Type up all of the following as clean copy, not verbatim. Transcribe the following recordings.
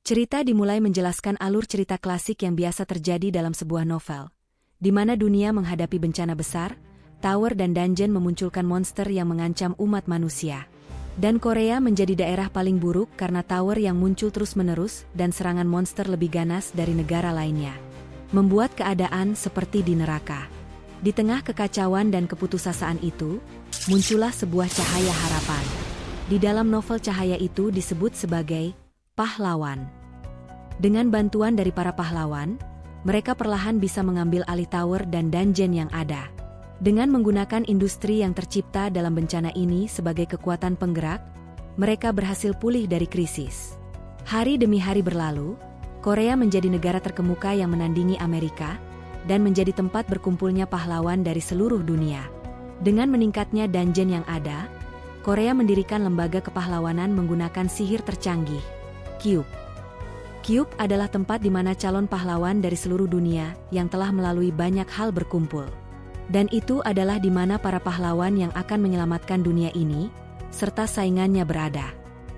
Cerita dimulai menjelaskan alur cerita klasik yang biasa terjadi dalam sebuah novel, di mana dunia menghadapi bencana besar, tower dan dungeon memunculkan monster yang mengancam umat manusia. Dan Korea menjadi daerah paling buruk karena tower yang muncul terus-menerus dan serangan monster lebih ganas dari negara lainnya, membuat keadaan seperti di neraka. Di tengah kekacauan dan keputusasaan itu, muncullah sebuah cahaya harapan. Di dalam novel cahaya itu disebut sebagai pahlawan. Dengan bantuan dari para pahlawan, mereka perlahan bisa mengambil alih tower dan dungeon yang ada. Dengan menggunakan industri yang tercipta dalam bencana ini sebagai kekuatan penggerak, mereka berhasil pulih dari krisis. Hari demi hari berlalu, Korea menjadi negara terkemuka yang menandingi Amerika, dan menjadi tempat berkumpulnya pahlawan dari seluruh dunia. Dengan meningkatnya dungeon yang ada, Korea mendirikan lembaga kepahlawanan menggunakan sihir tercanggih, Cube. Cube adalah tempat di mana calon pahlawan dari seluruh dunia yang telah melalui banyak hal berkumpul. Dan itu adalah di mana para pahlawan yang akan menyelamatkan dunia ini, serta saingannya berada.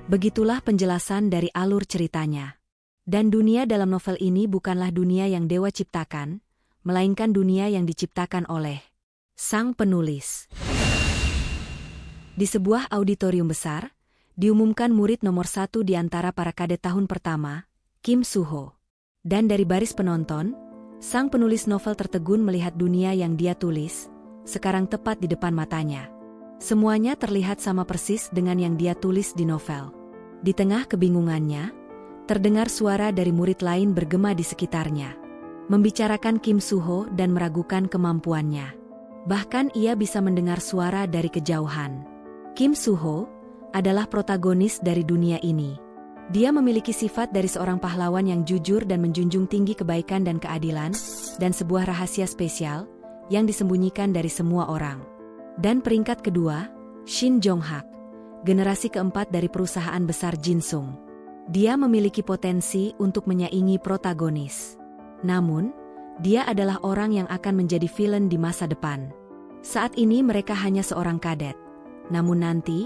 Begitulah penjelasan dari alur ceritanya. Dan dunia dalam novel ini bukanlah dunia yang dewa ciptakan, melainkan dunia yang diciptakan oleh sang penulis. Di sebuah auditorium besar, diumumkan murid nomor 1 di antara para kadet tahun pertama, Kim Soo-ho. Dan dari baris penonton, sang penulis novel tertegun melihat dunia yang dia tulis, sekarang tepat di depan matanya. Semuanya terlihat sama persis dengan yang dia tulis di novel. Di tengah kebingungannya, terdengar suara dari murid lain bergema di sekitarnya, membicarakan Kim Soo-ho dan meragukan kemampuannya. Bahkan ia bisa mendengar suara dari kejauhan. Kim Soo-ho adalah protagonis dari dunia ini. Dia memiliki sifat dari seorang pahlawan yang jujur dan menjunjung tinggi kebaikan dan keadilan, dan sebuah rahasia spesial yang disembunyikan dari semua orang. Dan peringkat kedua, Shin Jong-hak, generasi keempat dari perusahaan besar Jinsung. Dia memiliki potensi untuk menyaingi protagonis. Namun, dia adalah orang yang akan menjadi villain di masa depan. Saat ini mereka hanya seorang kadet. Namun nanti,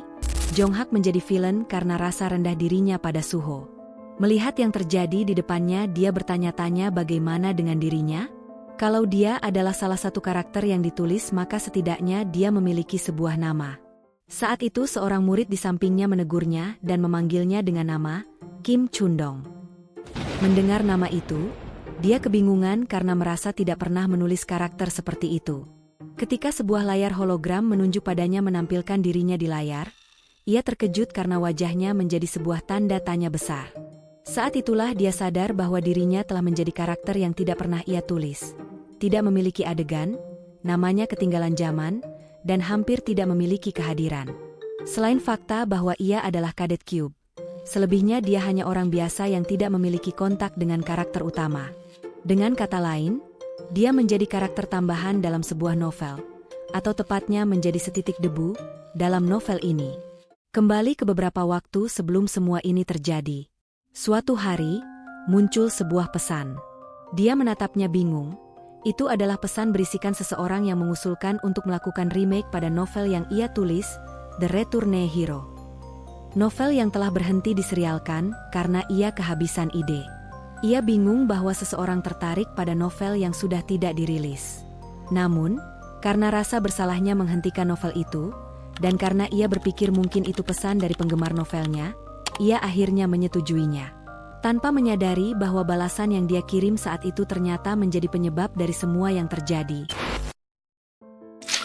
Jong-hak menjadi villain karena rasa rendah dirinya pada Soo-ho. Melihat yang terjadi di depannya, dia bertanya-tanya bagaimana dengan dirinya. Kalau dia adalah salah satu karakter yang ditulis, maka setidaknya dia memiliki sebuah nama. Saat itu seorang murid di sampingnya menegurnya dan memanggilnya dengan nama Kim Chundong. Mendengar nama itu, dia kebingungan karena merasa tidak pernah menulis karakter seperti itu. Ketika sebuah layar hologram menunjuk padanya menampilkan dirinya di layar, ia terkejut karena wajahnya menjadi sebuah tanda tanya besar. Saat itulah dia sadar bahwa dirinya telah menjadi karakter yang tidak pernah ia tulis. Tidak memiliki adegan, namanya ketinggalan zaman, dan hampir tidak memiliki kehadiran. Selain fakta bahwa ia adalah kadet Cube, selebihnya dia hanya orang biasa yang tidak memiliki kontak dengan karakter utama. Dengan kata lain, dia menjadi karakter tambahan dalam sebuah novel, atau tepatnya menjadi setitik debu dalam novel ini. Kembali ke beberapa waktu sebelum semua ini terjadi. Suatu hari, muncul sebuah pesan. Dia menatapnya bingung. Itu adalah pesan berisikan seseorang yang mengusulkan untuk melakukan remake pada novel yang ia tulis, The Returne Hero. Novel yang telah berhenti diserialkan karena ia kehabisan ide. Ia bingung bahwa seseorang tertarik pada novel yang sudah tidak dirilis. Namun, karena rasa bersalahnya menghentikan novel itu, dan karena ia berpikir mungkin itu pesan dari penggemar novelnya, ia akhirnya menyetujuinya. Tanpa menyadari bahwa balasan yang dia kirim saat itu ternyata menjadi penyebab dari semua yang terjadi.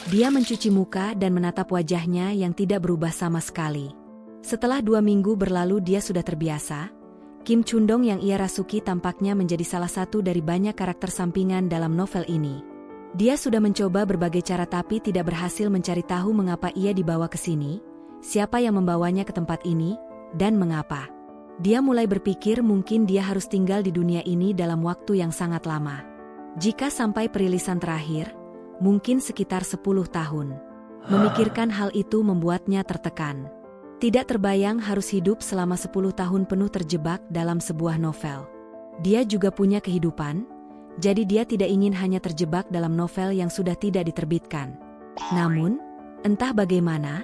Dia mencuci muka dan menatap wajahnya yang tidak berubah sama sekali. Setelah 2 minggu berlalu dia sudah terbiasa. Kim Chundong yang ia rasuki tampaknya menjadi salah satu dari banyak karakter sampingan dalam novel ini. Dia sudah mencoba berbagai cara tapi tidak berhasil mencari tahu mengapa ia dibawa ke sini, siapa yang membawanya ke tempat ini, dan mengapa. Dia mulai berpikir mungkin dia harus tinggal di dunia ini dalam waktu yang sangat lama. Jika sampai perilisan terakhir, mungkin sekitar 10 tahun. Memikirkan hal itu membuatnya tertekan. Tidak terbayang harus hidup selama 10 tahun penuh terjebak dalam sebuah novel. Dia juga punya kehidupan, jadi dia tidak ingin hanya terjebak dalam novel yang sudah tidak diterbitkan. Namun, entah bagaimana,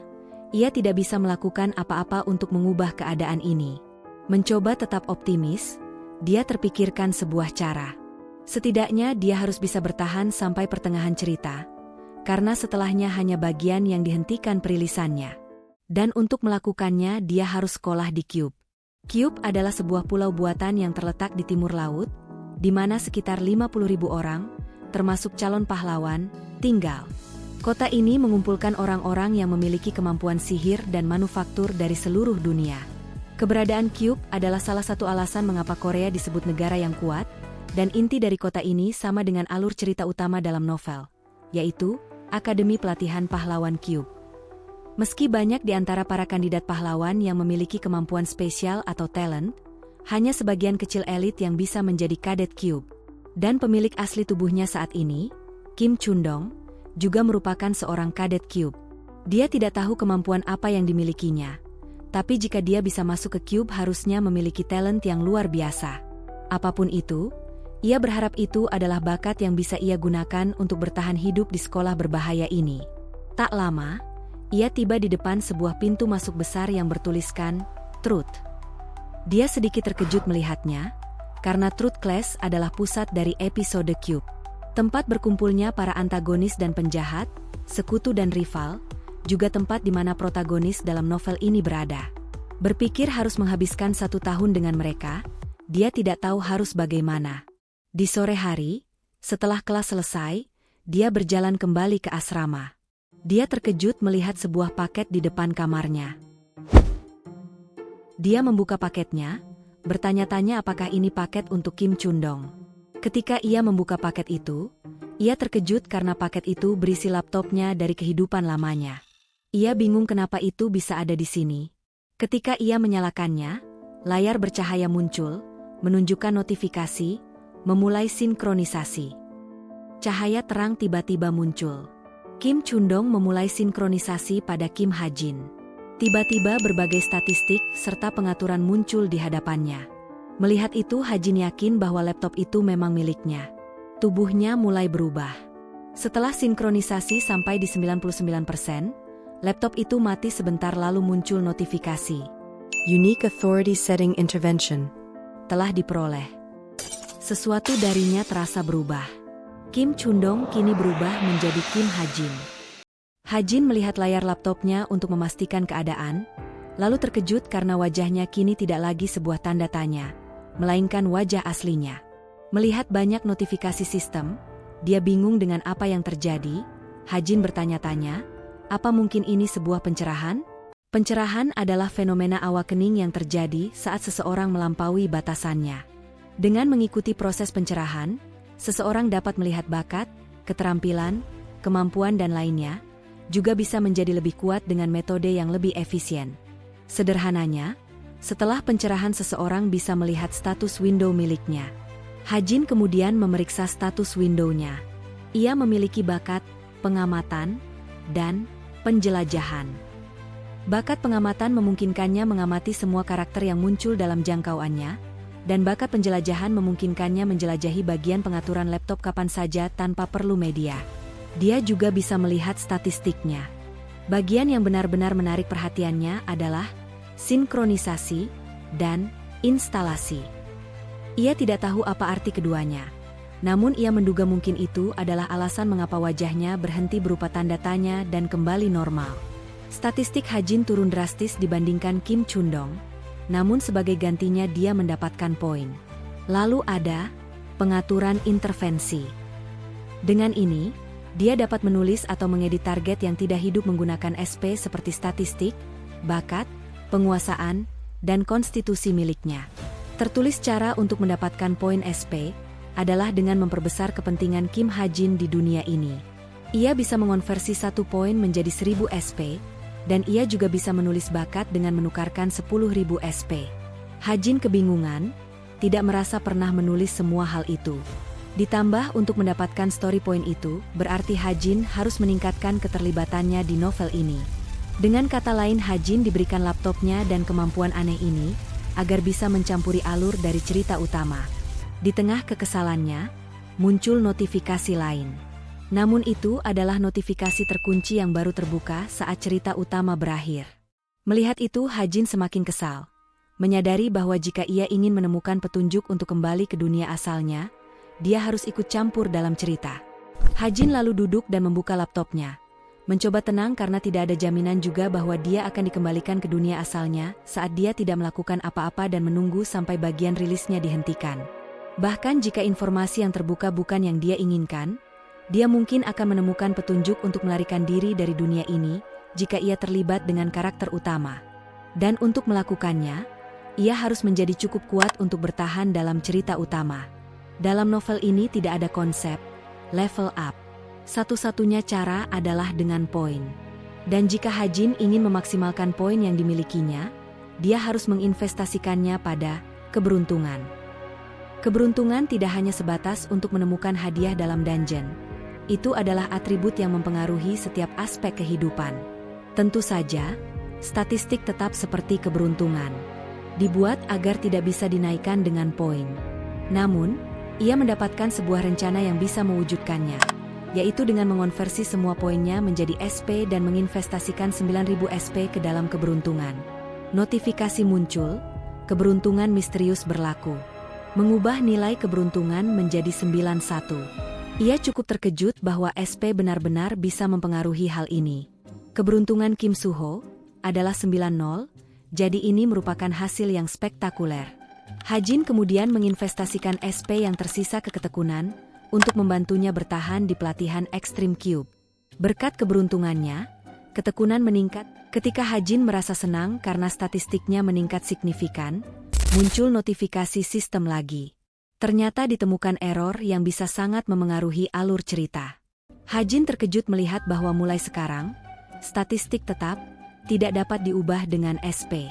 ia tidak bisa melakukan apa-apa untuk mengubah keadaan ini. Mencoba tetap optimis, dia terpikirkan sebuah cara. Setidaknya dia harus bisa bertahan sampai pertengahan cerita, karena setelahnya hanya bagian yang dihentikan perilisannya. Dan untuk melakukannya dia harus sekolah di Cube. Cube adalah sebuah pulau buatan yang terletak di timur laut, di mana sekitar 50.000 orang, termasuk calon pahlawan, tinggal. Kota ini mengumpulkan orang-orang yang memiliki kemampuan sihir dan manufaktur dari seluruh dunia. Keberadaan Cube adalah salah satu alasan mengapa Korea disebut negara yang kuat, dan inti dari kota ini sama dengan alur cerita utama dalam novel, yaitu Akademi Pelatihan Pahlawan Cube. Meski banyak di antara para kandidat pahlawan yang memiliki kemampuan spesial atau talent, hanya sebagian kecil elit yang bisa menjadi kadet Cube. Dan pemilik asli tubuhnya saat ini, Kim Chundong, juga merupakan seorang kadet Cube. Dia tidak tahu kemampuan apa yang dimilikinya, tapi jika dia bisa masuk ke Cube harusnya memiliki talent yang luar biasa. Apapun itu, ia berharap itu adalah bakat yang bisa ia gunakan untuk bertahan hidup di sekolah berbahaya ini. Tak lama, ia tiba di depan sebuah pintu masuk besar yang bertuliskan Truth. Dia sedikit terkejut melihatnya, karena Truth Class adalah pusat dari episode Cube. Tempat berkumpulnya para antagonis dan penjahat, sekutu dan rival, juga tempat di mana protagonis dalam novel ini berada. Berpikir harus menghabiskan 1 tahun dengan mereka, dia tidak tahu harus bagaimana. Di sore hari, setelah kelas selesai, dia berjalan kembali ke asrama. Dia terkejut melihat sebuah paket di depan kamarnya. Dia membuka paketnya, bertanya-tanya apakah ini paket untuk Kim Chundong. Ketika ia membuka paket itu, ia terkejut karena paket itu berisi laptopnya dari kehidupan lamanya. Ia bingung kenapa itu bisa ada di sini. Ketika ia menyalakannya, layar bercahaya muncul, menunjukkan notifikasi, memulai sinkronisasi. Cahaya terang tiba-tiba muncul. Kim Chundong memulai sinkronisasi pada Kim Ha-jin. Tiba-tiba berbagai statistik serta pengaturan muncul di hadapannya. Melihat itu Ha-jin yakin bahwa laptop itu memang miliknya. Tubuhnya mulai berubah. Setelah sinkronisasi sampai di 99%, laptop itu mati sebentar lalu muncul notifikasi. Unique Authority Setting Intervention telah diperoleh. Sesuatu darinya terasa berubah. Kim Chundong kini berubah menjadi Kim Ha-jin. Ha-jin melihat layar laptopnya untuk memastikan keadaan, lalu terkejut karena wajahnya kini tidak lagi sebuah tanda tanya, melainkan wajah aslinya. Melihat banyak notifikasi sistem, dia bingung dengan apa yang terjadi. Ha-jin bertanya-tanya, apa mungkin ini sebuah pencerahan? Pencerahan adalah fenomena awakening yang terjadi saat seseorang melampaui batasannya. Dengan mengikuti proses pencerahan, seseorang dapat melihat bakat, keterampilan, kemampuan dan lainnya, juga bisa menjadi lebih kuat dengan metode yang lebih efisien. Sederhananya, setelah pencerahan seseorang bisa melihat status window miliknya. Ha-jin kemudian memeriksa status window-nya. Ia memiliki bakat, pengamatan, dan penjelajahan. Bakat pengamatan memungkinkannya mengamati semua karakter yang muncul dalam jangkauannya, dan bakat penjelajahan memungkinkannya menjelajahi bagian pengaturan laptop kapan saja tanpa perlu media. Dia juga bisa melihat statistiknya. Bagian yang benar-benar menarik perhatiannya adalah sinkronisasi dan instalasi. Ia tidak tahu apa arti keduanya. Namun ia menduga mungkin itu adalah alasan mengapa wajahnya berhenti berupa tanda tanya dan kembali normal. Statistik Ha-jin turun drastis dibandingkan Kim Chundong. Namun sebagai gantinya dia mendapatkan poin. Lalu ada pengaturan intervensi. Dengan ini, dia dapat menulis atau mengedit target yang tidak hidup menggunakan SP seperti statistik, bakat, penguasaan, dan konstitusi miliknya. Tertulis cara untuk mendapatkan poin SP adalah dengan memperbesar kepentingan Kim Ha-jin di dunia ini. Ia bisa mengonversi 1 poin menjadi 1000 SP, dan ia juga bisa menulis bakat dengan menukarkan 10.000 SP. Ha-jin kebingungan, tidak merasa pernah menulis semua hal itu. Ditambah untuk mendapatkan story point itu, berarti Ha-jin harus meningkatkan keterlibatannya di novel ini. Dengan kata lain Ha-jin diberikan laptopnya dan kemampuan aneh ini, agar bisa mencampuri alur dari cerita utama. Di tengah kekesalannya, muncul notifikasi lain. Namun itu adalah notifikasi terkunci yang baru terbuka saat cerita utama berakhir. Melihat itu Ha-jin semakin kesal. menyadari bahwa jika ia ingin menemukan petunjuk untuk kembali ke dunia asalnya, dia harus ikut campur dalam cerita. Hajin lalu duduk dan membuka laptopnya. Mencoba tenang karena tidak ada jaminan juga bahwa dia akan dikembalikan ke dunia asalnya saat dia tidak melakukan apa-apa dan menunggu sampai bagian rilisnya dihentikan. Bahkan jika informasi yang terbuka bukan yang dia inginkan, dia mungkin akan menemukan petunjuk untuk melarikan diri dari dunia ini jika ia terlibat dengan karakter utama. Dan untuk melakukannya, ia harus menjadi cukup kuat untuk bertahan dalam cerita utama. Dalam novel ini tidak ada konsep level up. Satu-satunya cara adalah dengan poin. Dan jika Hajin ingin memaksimalkan poin yang dimilikinya, dia harus menginvestasikannya pada keberuntungan. Keberuntungan tidak hanya sebatas untuk menemukan hadiah dalam dungeon. Itu adalah atribut yang mempengaruhi setiap aspek kehidupan. Tentu saja, statistik tetap seperti keberuntungan. Dibuat agar tidak bisa dinaikkan dengan poin. Namun, ia mendapatkan sebuah rencana yang bisa mewujudkannya, yaitu dengan mengonversi semua poinnya menjadi SP dan menginvestasikan 9.000 SP ke dalam keberuntungan. Notifikasi muncul, keberuntungan misterius berlaku. Mengubah nilai keberuntungan menjadi 91. Ia cukup terkejut bahwa SP benar-benar bisa mempengaruhi hal ini. Keberuntungan Kim Suho adalah 90, jadi ini merupakan hasil yang spektakuler. Hajin kemudian menginvestasikan SP yang tersisa ke ketekunan, untuk membantunya bertahan di pelatihan Extreme Cube. Berkat keberuntungannya, ketekunan meningkat. Ketika Hajin merasa senang karena statistiknya meningkat signifikan, muncul notifikasi sistem lagi. Ternyata ditemukan error yang bisa sangat memengaruhi alur cerita. Hajin terkejut melihat bahwa mulai sekarang, statistik tetap tidak dapat diubah dengan SP.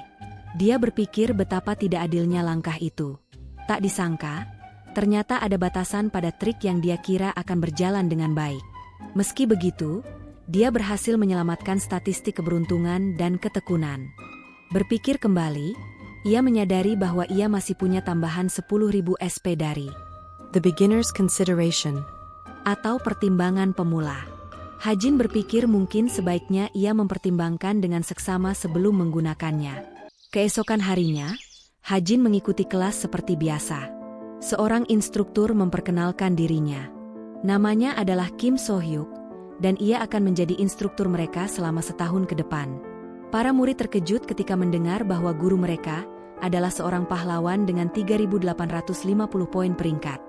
Dia berpikir betapa tidak adilnya langkah itu. Tak disangka, ternyata ada batasan pada trik yang dia kira akan berjalan dengan baik. Meski begitu, dia berhasil menyelamatkan statistik keberuntungan dan ketekunan. Berpikir kembali, ia menyadari bahwa ia masih punya tambahan 10.000 SP dari The Beginner's Consideration atau pertimbangan pemula. Hajin berpikir mungkin sebaiknya ia mempertimbangkan dengan seksama sebelum menggunakannya. Keesokan harinya, Hajin mengikuti kelas seperti biasa. Seorang instruktur memperkenalkan dirinya. Namanya adalah Kim So-hyuk, dan ia akan menjadi instruktur mereka selama setahun ke depan. Para murid terkejut ketika mendengar bahwa guru mereka adalah seorang pahlawan dengan 3.850 poin peringkat.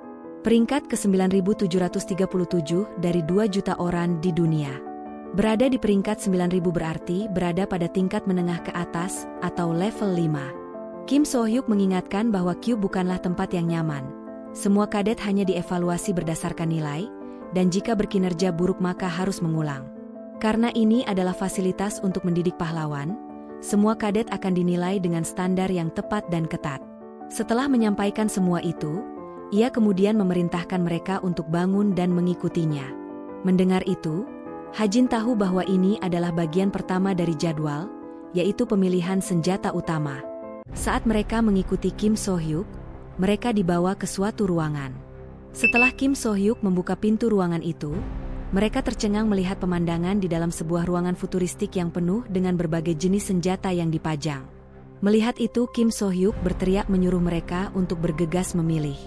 Peringkat ke-9.737 dari 2 juta orang di dunia. Berada di peringkat 9.000 berarti berada pada tingkat menengah ke atas atau level 5. Kim So-hyuk mengingatkan bahwa Cube bukanlah tempat yang nyaman. Semua kadet hanya dievaluasi berdasarkan nilai, dan jika berkinerja buruk maka harus mengulang. Karena ini adalah fasilitas untuk mendidik pahlawan, semua kadet akan dinilai dengan standar yang tepat dan ketat. Setelah menyampaikan semua itu, ia kemudian memerintahkan mereka untuk bangun dan mengikutinya. Mendengar itu, Hajin tahu bahwa ini adalah bagian pertama dari jadwal, yaitu pemilihan senjata utama. Saat mereka mengikuti Kim So-hyuk, mereka dibawa ke suatu ruangan. Setelah Kim So-hyuk membuka pintu ruangan itu, mereka tercengang melihat pemandangan di dalam sebuah ruangan futuristik yang penuh dengan berbagai jenis senjata yang dipajang. Melihat itu, Kim So-hyuk berteriak menyuruh mereka untuk bergegas memilih.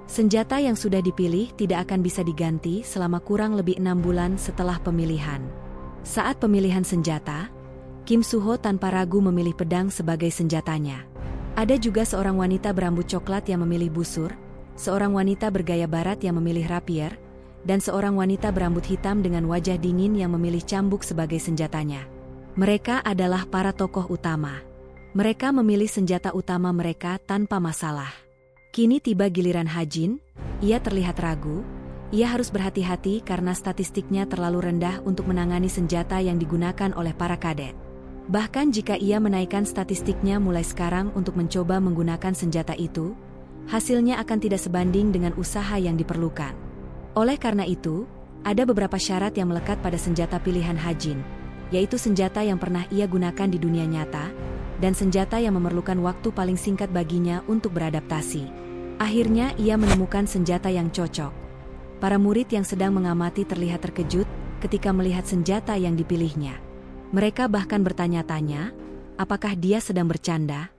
Senjata yang sudah dipilih tidak akan bisa diganti selama kurang lebih 6 bulan setelah pemilihan. Saat pemilihan senjata, Kim Suho tanpa ragu memilih pedang sebagai senjatanya. Ada juga seorang wanita berambut coklat yang memilih busur, seorang wanita bergaya barat yang memilih rapier, dan seorang wanita berambut hitam dengan wajah dingin yang memilih cambuk sebagai senjatanya. Mereka adalah para tokoh utama. Mereka memilih senjata utama mereka tanpa masalah. Kini tiba giliran Hajin, ia terlihat ragu. Ia harus berhati-hati karena statistiknya terlalu rendah untuk menangani senjata yang digunakan oleh para kadet. Bahkan jika ia menaikkan statistiknya mulai sekarang untuk mencoba menggunakan senjata itu, hasilnya akan tidak sebanding dengan usaha yang diperlukan. Oleh karena itu, ada beberapa syarat yang melekat pada senjata pilihan Hajin, yaitu senjata yang pernah ia gunakan di dunia nyata, dan senjata yang memerlukan waktu paling singkat baginya untuk beradaptasi. Akhirnya ia menemukan senjata yang cocok. Para murid yang sedang mengamati terlihat terkejut ketika melihat senjata yang dipilihnya. Mereka bahkan bertanya-tanya, apakah dia sedang bercanda?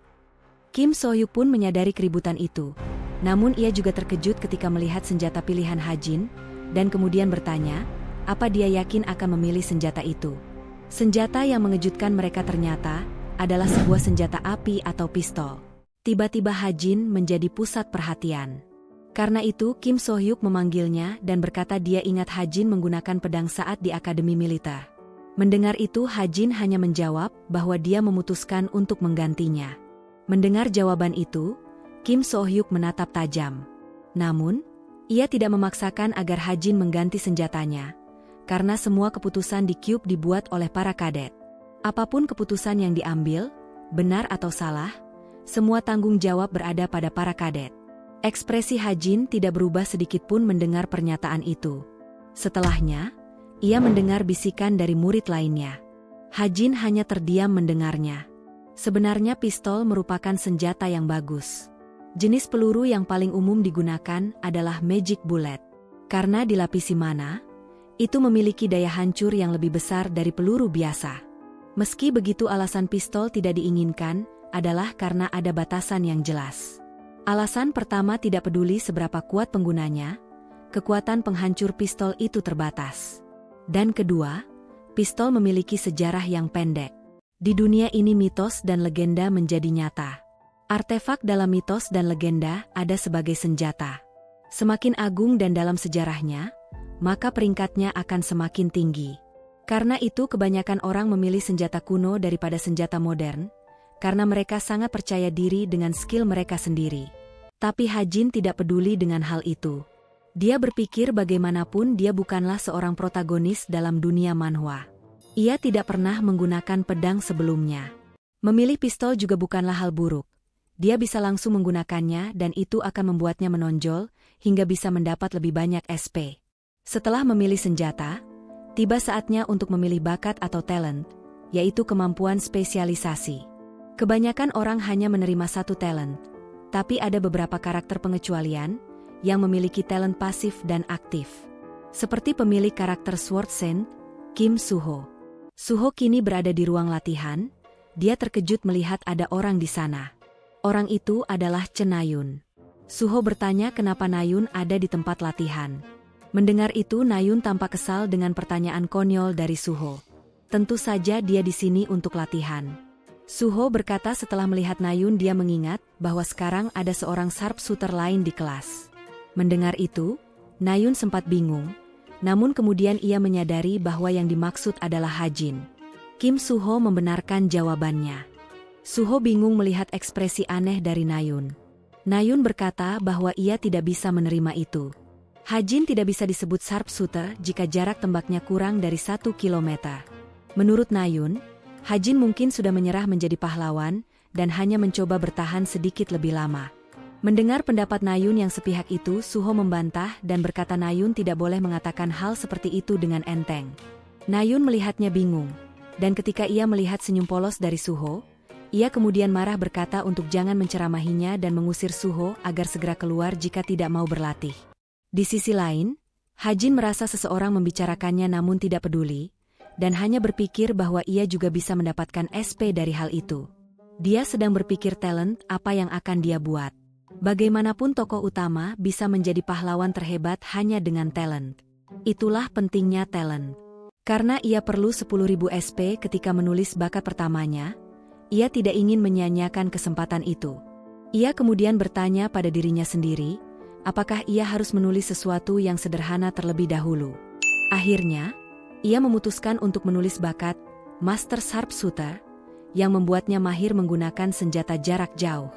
Kim So-hyuk pun menyadari keributan itu. Namun ia juga terkejut ketika melihat senjata pilihan Ha-jin, dan kemudian bertanya, apa dia yakin akan memilih senjata itu. Senjata yang mengejutkan mereka ternyata adalah sebuah senjata api atau pistol. Tiba-tiba Ha-jin menjadi pusat perhatian. Karena itu Kim So-hyuk memanggilnya dan berkata dia ingat Ha-jin menggunakan pedang saat di akademi militer. Mendengar itu Ha-jin hanya menjawab bahwa dia memutuskan untuk menggantinya. Mendengar jawaban itu, Kim So-hyuk menatap tajam. Namun, ia tidak memaksakan agar Ha-jin mengganti senjatanya, karena semua keputusan di Cube dibuat oleh para kadet. Apapun keputusan yang diambil, benar atau salah, semua tanggung jawab berada pada para kadet. Ekspresi Ha-jin tidak berubah sedikitpun mendengar pernyataan itu. Setelahnya, ia mendengar bisikan dari murid lainnya. Ha-jin hanya terdiam mendengarnya. Sebenarnya pistol merupakan senjata yang bagus. Jenis peluru yang paling umum digunakan adalah magic bullet. Karena dilapisi mana, itu memiliki daya hancur yang lebih besar dari peluru biasa. Meski begitu alasan pistol tidak diinginkan adalah karena ada batasan yang jelas. Alasan pertama tidak peduli seberapa kuat penggunanya, kekuatan penghancur pistol itu terbatas. Dan kedua, pistol memiliki sejarah yang pendek. Di dunia ini mitos dan legenda menjadi nyata. Artefak dalam mitos dan legenda ada sebagai senjata. Semakin agung dan dalam sejarahnya, maka peringkatnya akan semakin tinggi. Karena itu kebanyakan orang memilih senjata kuno daripada senjata modern, karena mereka sangat percaya diri dengan skill mereka sendiri. Tapi Ha-jin tidak peduli dengan hal itu. Dia berpikir bagaimanapun dia bukanlah seorang protagonis dalam dunia manhwa. Ia tidak pernah menggunakan pedang sebelumnya. Memilih pistol juga bukanlah hal buruk. Dia bisa langsung menggunakannya dan itu akan membuatnya menonjol hingga bisa mendapat lebih banyak SP. Setelah memilih senjata, tiba saatnya untuk memilih bakat atau talent, yaitu kemampuan spesialisasi. Kebanyakan orang hanya menerima satu talent, tapi ada beberapa karakter pengecualian yang memiliki talent pasif dan aktif. Seperti pemilik karakter Sword Saint, Kim So-ho. So-ho kini berada di ruang latihan, dia terkejut melihat ada orang di sana. Orang itu adalah Chen Na-yun. So-ho bertanya kenapa Na-yun ada di tempat latihan. Mendengar itu Na-yun tampak kesal dengan pertanyaan konyol dari So-ho. Tentu saja dia di sini untuk latihan. So-ho berkata setelah melihat Na-yun dia mengingat bahwa sekarang ada seorang sharpshooter lain di kelas. Mendengar itu, Na-yun sempat bingung. Namun kemudian ia menyadari bahwa yang dimaksud adalah Ha-jin. Kim So-ho membenarkan jawabannya. So-ho bingung melihat ekspresi aneh dari Na-yun. Na-yun berkata bahwa ia tidak bisa menerima itu. Ha-jin tidak bisa disebut sharpshooter jika jarak tembaknya kurang dari 1 kilometer. Menurut Na-yun, Ha-jin mungkin sudah menyerah menjadi pahlawan dan hanya mencoba bertahan sedikit lebih lama. Mendengar pendapat Na-yun yang sepihak itu, So-ho membantah dan berkata Na-yun tidak boleh mengatakan hal seperti itu dengan enteng. Na-yun melihatnya bingung, dan ketika ia melihat senyum polos dari So-ho, ia kemudian marah berkata untuk jangan menceramahinya dan mengusir So-ho agar segera keluar jika tidak mau berlatih. Di sisi lain, Ha-jin merasa seseorang membicarakannya namun tidak peduli, dan hanya berpikir bahwa ia juga bisa mendapatkan SP dari hal itu. Dia sedang berpikir talent apa yang akan dia buat. Bagaimanapun tokoh utama bisa menjadi pahlawan terhebat hanya dengan talent. Itulah pentingnya talent. Karena ia perlu 10.000 SP ketika menulis bakat pertamanya, ia tidak ingin menyia-nyiakan kesempatan itu. Ia kemudian bertanya pada dirinya sendiri, apakah ia harus menulis sesuatu yang sederhana terlebih dahulu. Akhirnya, ia memutuskan untuk menulis bakat Master Sharpshooter, yang membuatnya mahir menggunakan senjata jarak jauh.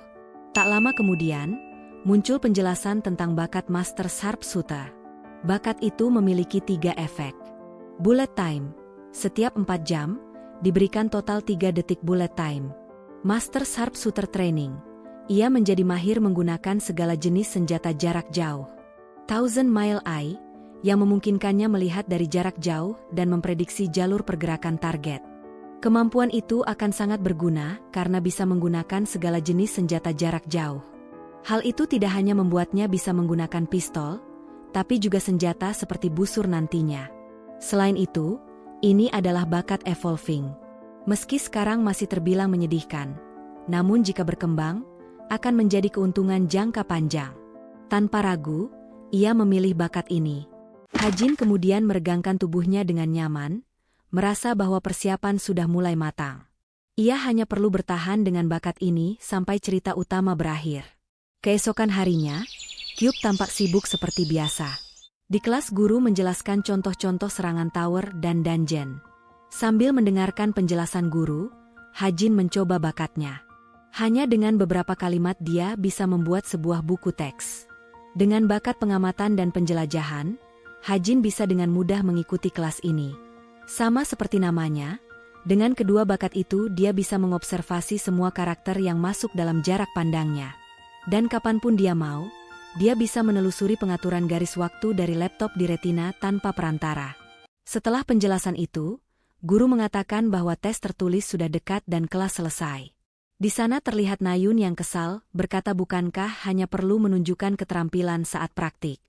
Tak lama kemudian, muncul penjelasan tentang bakat Master Sharpshooter. Bakat itu memiliki 3 efek. Bullet time. Setiap 4 jam, diberikan total 3 detik bullet time. Master Sharpshooter training. Ia menjadi mahir menggunakan segala jenis senjata jarak jauh. Thousand Mile Eye, yang memungkinkannya melihat dari jarak jauh dan memprediksi jalur pergerakan target. Kemampuan itu akan sangat berguna karena bisa menggunakan segala jenis senjata jarak jauh. Hal itu tidak hanya membuatnya bisa menggunakan pistol, tapi juga senjata seperti busur nantinya. Selain itu, ini adalah bakat evolving. Meski sekarang masih terbilang menyedihkan, namun jika berkembang, akan menjadi keuntungan jangka panjang. Tanpa ragu, ia memilih bakat ini. Ha-jin kemudian meregangkan tubuhnya dengan nyaman, merasa bahwa persiapan sudah mulai matang. Ia hanya perlu bertahan dengan bakat ini sampai cerita utama berakhir. Keesokan harinya, Cube tampak sibuk seperti biasa. Di kelas guru menjelaskan contoh-contoh serangan tower dan dungeon. Sambil mendengarkan penjelasan guru, Ha-jin mencoba bakatnya. Hanya dengan beberapa kalimat dia bisa membuat sebuah buku teks. Dengan bakat pengamatan dan penjelajahan, Ha-jin bisa dengan mudah mengikuti kelas ini. Sama seperti namanya, dengan kedua bakat itu dia bisa mengobservasi semua karakter yang masuk dalam jarak pandangnya. Dan kapanpun dia mau, dia bisa menelusuri pengaturan garis waktu dari laptop di retina tanpa perantara. Setelah penjelasan itu, guru mengatakan bahwa tes tertulis sudah dekat dan kelas selesai. Di sana terlihat Nayun yang kesal, berkata bukankah hanya perlu menunjukkan keterampilan saat praktik.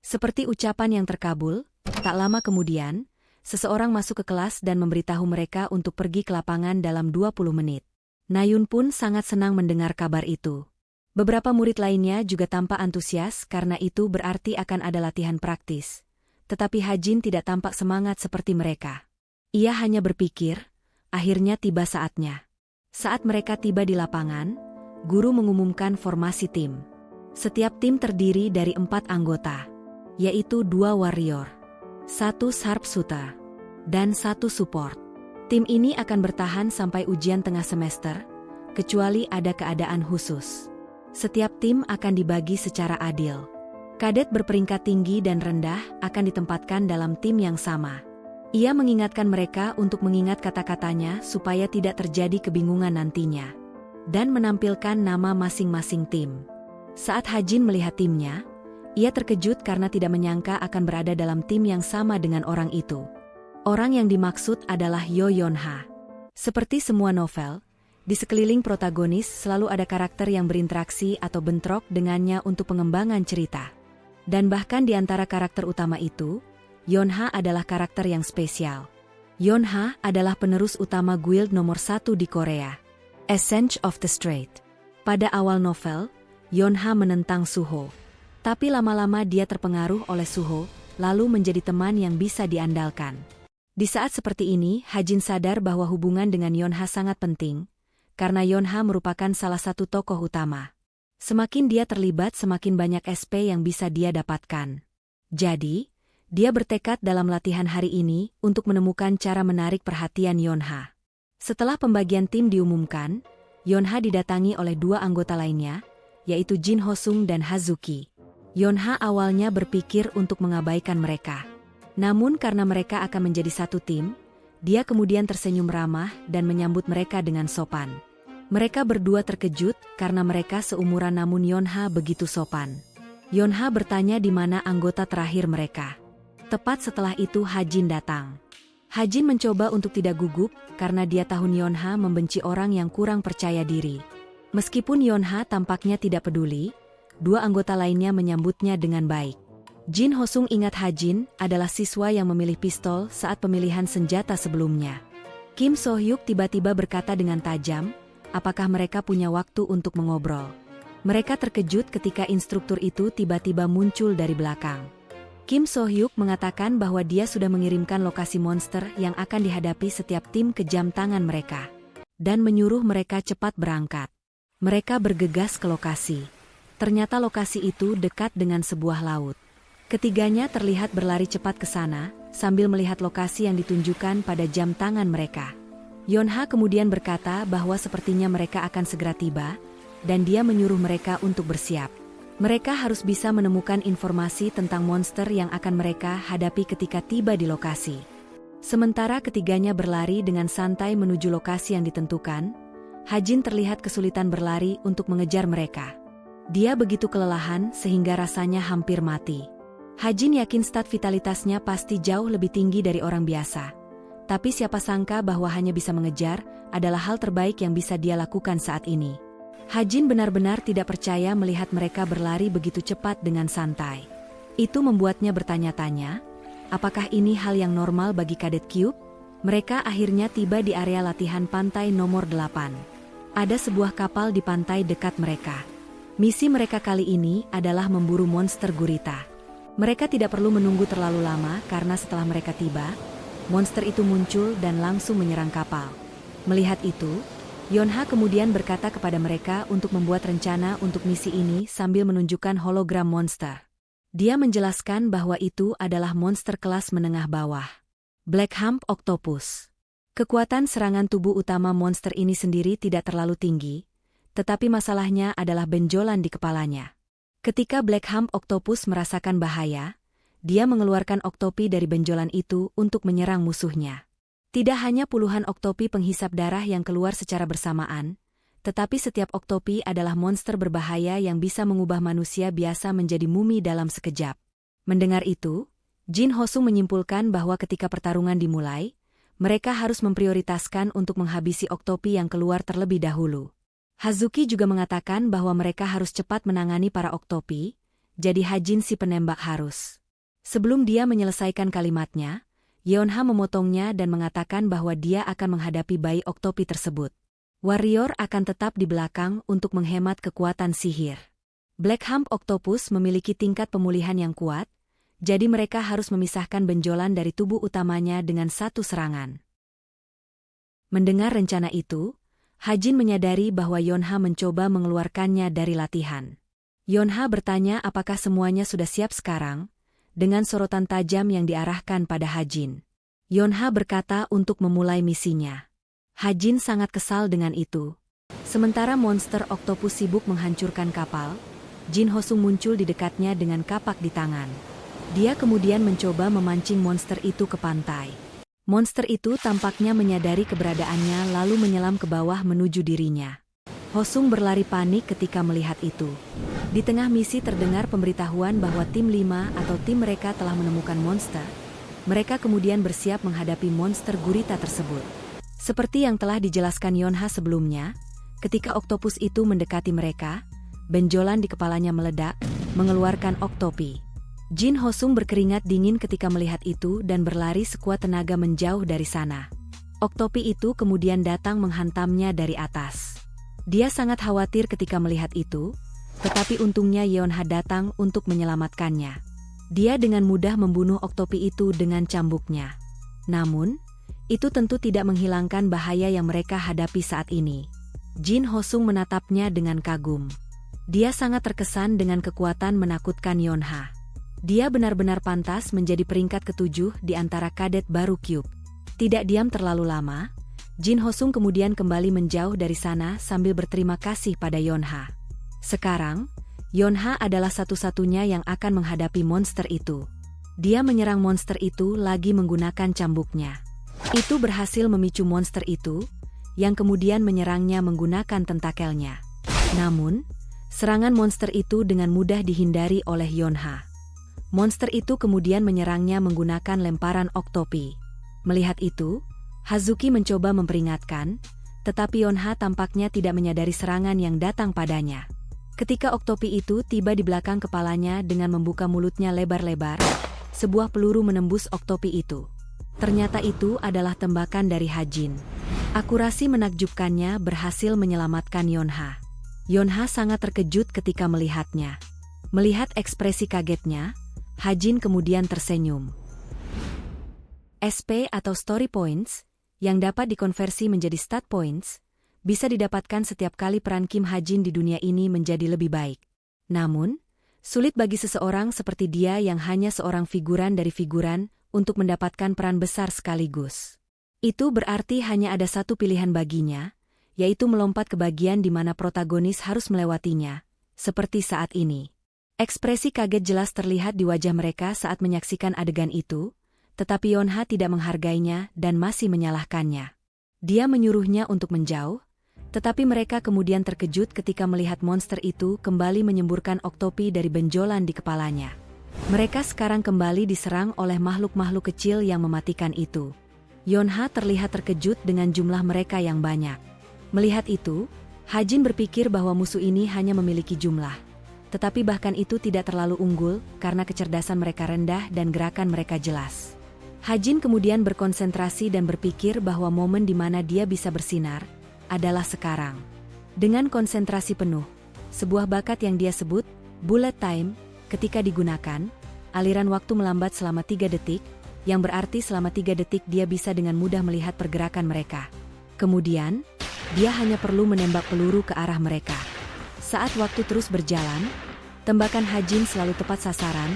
Seperti ucapan yang terkabul, tak lama kemudian, seseorang masuk ke kelas dan memberitahu mereka untuk pergi ke lapangan dalam 20 menit. Nayun pun sangat senang mendengar kabar itu. Beberapa murid lainnya juga tampak antusias karena itu berarti akan ada latihan praktis. Tetapi Ha-jin tidak tampak semangat seperti mereka. Ia hanya berpikir, akhirnya tiba saatnya. Saat mereka tiba di lapangan, guru mengumumkan formasi tim. Setiap tim terdiri dari 4 anggota, yaitu 2 warrior, 1 sharpshooter, dan 1 support. Tim ini akan bertahan sampai ujian tengah semester, kecuali ada keadaan khusus. Setiap tim akan dibagi secara adil. Kadet berperingkat tinggi dan rendah akan ditempatkan dalam tim yang sama. Ia mengingatkan mereka untuk mengingat kata-katanya supaya tidak terjadi kebingungan nantinya. Dan menampilkan nama masing-masing tim. Saat Ha-jin melihat timnya, ia terkejut karena tidak menyangka akan berada dalam tim yang sama dengan orang itu. Orang yang dimaksud adalah Yo Yeon-ha. Seperti semua novel, di sekeliling protagonis selalu ada karakter yang berinteraksi atau bentrok dengannya untuk pengembangan cerita. Dan bahkan di antara karakter utama itu, Yeon-ha adalah karakter yang spesial. Yeon-ha adalah penerus utama guild nomor 1 di Korea, Essence of the Strait. Pada awal novel, Yeon-ha menentang Suho. Tapi lama-lama dia terpengaruh oleh Suho, lalu menjadi teman yang bisa diandalkan. Di saat seperti ini, Ha-jin sadar bahwa hubungan dengan Yeon-ha sangat penting, karena Yeon-ha merupakan salah satu tokoh utama. Semakin dia terlibat, semakin banyak SP yang bisa dia dapatkan. Jadi, dia bertekad dalam latihan hari ini untuk menemukan cara menarik perhatian Yeon-ha. Setelah pembagian tim diumumkan, Yeon-ha didatangi oleh 2 anggota lainnya, yaitu Jin Ho-sung dan Hazuki. Yeon-ha awalnya berpikir untuk mengabaikan mereka. Namun karena mereka akan menjadi satu tim, dia kemudian tersenyum ramah dan menyambut mereka dengan sopan. Mereka berdua terkejut karena mereka seumuran namun Yeon-ha begitu sopan. Yeon-ha bertanya di mana anggota terakhir mereka. Tepat setelah itu Ha-jin datang. Ha-jin mencoba untuk tidak gugup karena dia tahu Yeon-ha membenci orang yang kurang percaya diri. Meskipun Yeon-ha tampaknya tidak peduli, 2 anggota lainnya menyambutnya dengan baik. Jin Ho-sung ingat Ha-jin adalah siswa yang memilih pistol saat pemilihan senjata sebelumnya. Kim So-hyuk tiba-tiba berkata dengan tajam, apakah mereka punya waktu untuk mengobrol. Mereka terkejut ketika instruktur itu tiba-tiba muncul dari belakang. Kim So-hyuk mengatakan bahwa dia sudah mengirimkan lokasi monster yang akan dihadapi setiap tim ke jam tangan mereka. Dan menyuruh mereka cepat berangkat. Mereka bergegas ke lokasi. Ternyata lokasi itu dekat dengan sebuah laut. Ketiganya terlihat berlari cepat ke sana, sambil melihat lokasi yang ditunjukkan pada jam tangan mereka. Yeon-ha kemudian berkata bahwa sepertinya mereka akan segera tiba, dan dia menyuruh mereka untuk bersiap. Mereka harus bisa menemukan informasi tentang monster yang akan mereka hadapi ketika tiba di lokasi. Sementara ketiganya berlari dengan santai menuju lokasi yang ditentukan, Ha-jin terlihat kesulitan berlari untuk mengejar mereka. Dia begitu kelelahan sehingga rasanya hampir mati. Ha-jin yakin stat vitalitasnya pasti jauh lebih tinggi dari orang biasa. Tapi siapa sangka bahwa hanya bisa mengejar adalah hal terbaik yang bisa dia lakukan saat ini. Ha-jin benar-benar tidak percaya melihat mereka berlari begitu cepat dengan santai. Itu membuatnya bertanya-tanya, apakah ini hal yang normal bagi kadet Cube? Mereka akhirnya tiba di area latihan pantai nomor 8. Ada sebuah kapal di pantai dekat mereka. Misi mereka kali ini adalah memburu monster gurita. Mereka tidak perlu menunggu terlalu lama karena setelah mereka tiba, monster itu muncul dan langsung menyerang kapal. Melihat itu, Yonha kemudian berkata kepada mereka untuk membuat rencana untuk misi ini sambil menunjukkan hologram monster. Dia menjelaskan bahwa itu adalah monster kelas menengah bawah. Black Hump Octopus. Kekuatan serangan tubuh utama monster ini sendiri tidak terlalu tinggi, tetapi masalahnya adalah benjolan di kepalanya. Ketika Black Hump Octopus merasakan bahaya, dia mengeluarkan oktopi dari benjolan itu untuk menyerang musuhnya. Tidak hanya puluhan oktopi penghisap darah yang keluar secara bersamaan, tetapi setiap oktopi adalah monster berbahaya yang bisa mengubah manusia biasa menjadi mumi dalam sekejap. Mendengar itu, Jin Hosung menyimpulkan bahwa ketika pertarungan dimulai, mereka harus memprioritaskan untuk menghabisi oktopi yang keluar terlebih dahulu. Hazuki juga mengatakan bahwa mereka harus cepat menangani para oktopi, jadi Hajin si penembak harus. Sebelum dia menyelesaikan kalimatnya, Yeonha memotongnya dan mengatakan bahwa dia akan menghadapi bayi oktopi tersebut. Warrior akan tetap di belakang untuk menghemat kekuatan sihir. Black Hump Octopus memiliki tingkat pemulihan yang kuat, jadi mereka harus memisahkan benjolan dari tubuh utamanya dengan satu serangan. Mendengar rencana itu, Hajin menyadari bahwa Yonha mencoba mengeluarkannya dari latihan. Yonha bertanya apakah semuanya sudah siap sekarang, dengan sorotan tajam yang diarahkan pada Hajin. Yonha berkata untuk memulai misinya. Hajin sangat kesal dengan itu. Sementara monster oktopus sibuk menghancurkan kapal, Jin Hosung muncul di dekatnya dengan kapak di tangan. Dia kemudian mencoba memancing monster itu ke pantai. Monster itu tampaknya menyadari keberadaannya lalu menyelam ke bawah menuju dirinya. Hosung berlari panik ketika melihat itu. Di tengah misi terdengar pemberitahuan bahwa tim 5 atau tim mereka telah menemukan monster. Mereka kemudian bersiap menghadapi monster gurita tersebut. Seperti yang telah dijelaskan Yonha sebelumnya, ketika oktopus itu mendekati mereka, benjolan di kepalanya meledak, mengeluarkan oktopi. Jin Hosung berkeringat dingin ketika melihat itu dan berlari sekuat tenaga menjauh dari sana. Oktopi itu kemudian datang menghantamnya dari atas. Dia sangat khawatir ketika melihat itu, tetapi untungnya Yeonha datang untuk menyelamatkannya. Dia dengan mudah membunuh oktopi itu dengan cambuknya. Namun, itu tentu tidak menghilangkan bahaya yang mereka hadapi saat ini. Jin Hosung menatapnya dengan kagum. Dia sangat terkesan dengan kekuatan menakutkan Yonha. Dia benar-benar pantas menjadi peringkat ke-7 di antara kadet baru Cube. Tidak diam terlalu lama, Jin Hosung kemudian kembali menjauh dari sana sambil berterima kasih pada Yonha. Sekarang, Yonha adalah satu-satunya yang akan menghadapi monster itu. Dia menyerang monster itu lagi menggunakan cambuknya. Itu berhasil memicu monster itu, yang kemudian menyerangnya menggunakan tentakelnya. Namun, serangan monster itu dengan mudah dihindari oleh Yonha. Monster itu kemudian menyerangnya menggunakan lemparan oktopi. Melihat itu, Hazuki mencoba memperingatkan, tetapi Yonha tampaknya tidak menyadari serangan yang datang padanya. Ketika oktopi itu tiba di belakang kepalanya dengan membuka mulutnya lebar-lebar, sebuah peluru menembus oktopi itu. Ternyata itu adalah tembakan dari Hajin. Akurasi menakjubkannya berhasil menyelamatkan Yonha. Yonha sangat terkejut ketika melihatnya. Melihat ekspresi kagetnya, Hajin kemudian tersenyum. SP atau Story Points, yang dapat dikonversi menjadi Stat Points, bisa didapatkan setiap kali peran Kim Hajin di dunia ini menjadi lebih baik. Namun, sulit bagi seseorang seperti dia yang hanya seorang figuran dari figuran untuk mendapatkan peran besar sekaligus. Itu berarti hanya ada satu pilihan baginya, yaitu melompat ke bagian di mana protagonis harus melewatinya, seperti saat ini. Ekspresi kaget jelas terlihat di wajah mereka saat menyaksikan adegan itu, tetapi Yonha tidak menghargainya dan masih menyalahkannya. Dia menyuruhnya untuk menjauh, tetapi mereka kemudian terkejut ketika melihat monster itu kembali menyemburkan oktopi dari benjolan di kepalanya. Mereka sekarang kembali diserang oleh makhluk-makhluk kecil yang mematikan itu. Yonha terlihat terkejut dengan jumlah mereka yang banyak. Melihat itu, Hajin berpikir bahwa musuh ini hanya memiliki jumlah. Tetapi bahkan itu tidak terlalu unggul karena kecerdasan mereka rendah dan gerakan mereka jelas. Hajin kemudian berkonsentrasi dan berpikir bahwa momen di mana dia bisa bersinar adalah sekarang. Dengan konsentrasi penuh, sebuah bakat yang dia sebut bullet time, ketika digunakan, aliran waktu melambat selama 3 detik, yang berarti selama 3 detik dia bisa dengan mudah melihat pergerakan mereka. Kemudian, dia hanya perlu menembak peluru ke arah mereka. Saat waktu terus berjalan, tembakan Hajin selalu tepat sasaran,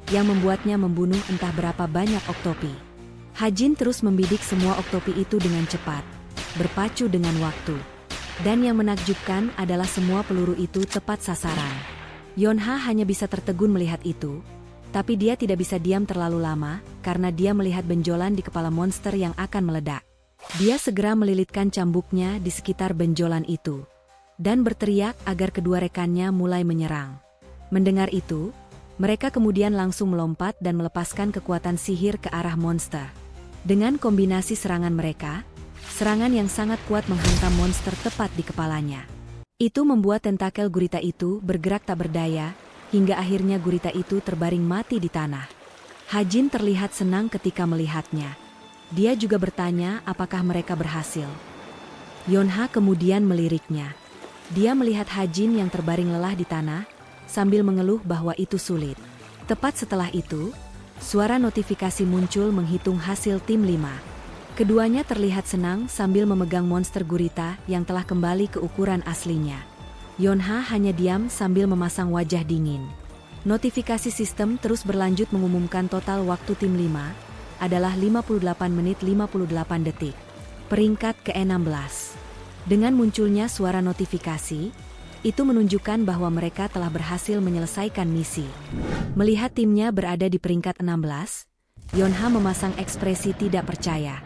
yang membuatnya membunuh entah berapa banyak oktopi. Hajin terus membidik semua oktopi itu dengan cepat, berpacu dengan waktu. Dan yang menakjubkan adalah semua peluru itu tepat sasaran. Yonha hanya bisa tertegun melihat itu, tapi dia tidak bisa diam terlalu lama, karena dia melihat benjolan di kepala monster yang akan meledak. Dia segera melilitkan cambuknya di sekitar benjolan itu, dan berteriak agar kedua rekannya mulai menyerang. Mendengar itu, mereka kemudian langsung melompat dan melepaskan kekuatan sihir ke arah monster. Dengan kombinasi serangan mereka, serangan yang sangat kuat menghantam monster tepat di kepalanya. Itu membuat tentakel gurita itu bergerak tak berdaya, hingga akhirnya gurita itu terbaring mati di tanah. Hajin terlihat senang ketika melihatnya. Dia juga bertanya apakah mereka berhasil. Yonha kemudian meliriknya. Dia melihat Hajin yang terbaring lelah di tanah, sambil mengeluh bahwa itu sulit. Tepat setelah itu, suara notifikasi muncul menghitung hasil tim 5. Keduanya terlihat senang sambil memegang monster gurita yang telah kembali ke ukuran aslinya. Yonha hanya diam sambil memasang wajah dingin. Notifikasi sistem terus berlanjut mengumumkan total waktu tim 5 adalah 58 menit 58 detik. Peringkat ke-16. Dengan munculnya suara notifikasi, itu menunjukkan bahwa mereka telah berhasil menyelesaikan misi. Melihat timnya berada di peringkat 16, Yonha memasang ekspresi tidak percaya.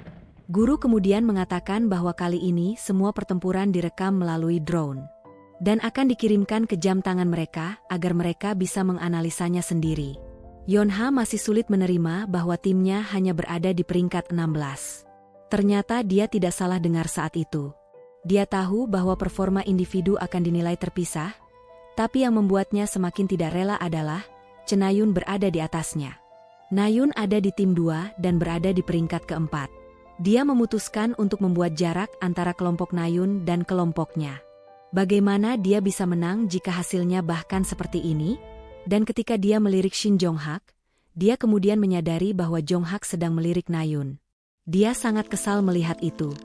Guru kemudian mengatakan bahwa kali ini semua pertempuran direkam melalui drone dan akan dikirimkan ke jam tangan mereka agar mereka bisa menganalisanya sendiri. Yonha masih sulit menerima bahwa timnya hanya berada di peringkat 16. Ternyata dia tidak salah dengar saat itu. Dia tahu bahwa performa individu akan dinilai terpisah, tapi yang membuatnya semakin tidak rela adalah Cenayun berada di atasnya. Nayun ada di tim 2 dan berada di peringkat keempat. Dia memutuskan untuk membuat jarak antara kelompok Nayun dan kelompoknya. Bagaimana dia bisa menang jika hasilnya bahkan seperti ini? Dan ketika dia melirik Shin Jonghak, dia kemudian menyadari bahwa Jonghak sedang melirik Nayun. Dia sangat kesal melihat itu.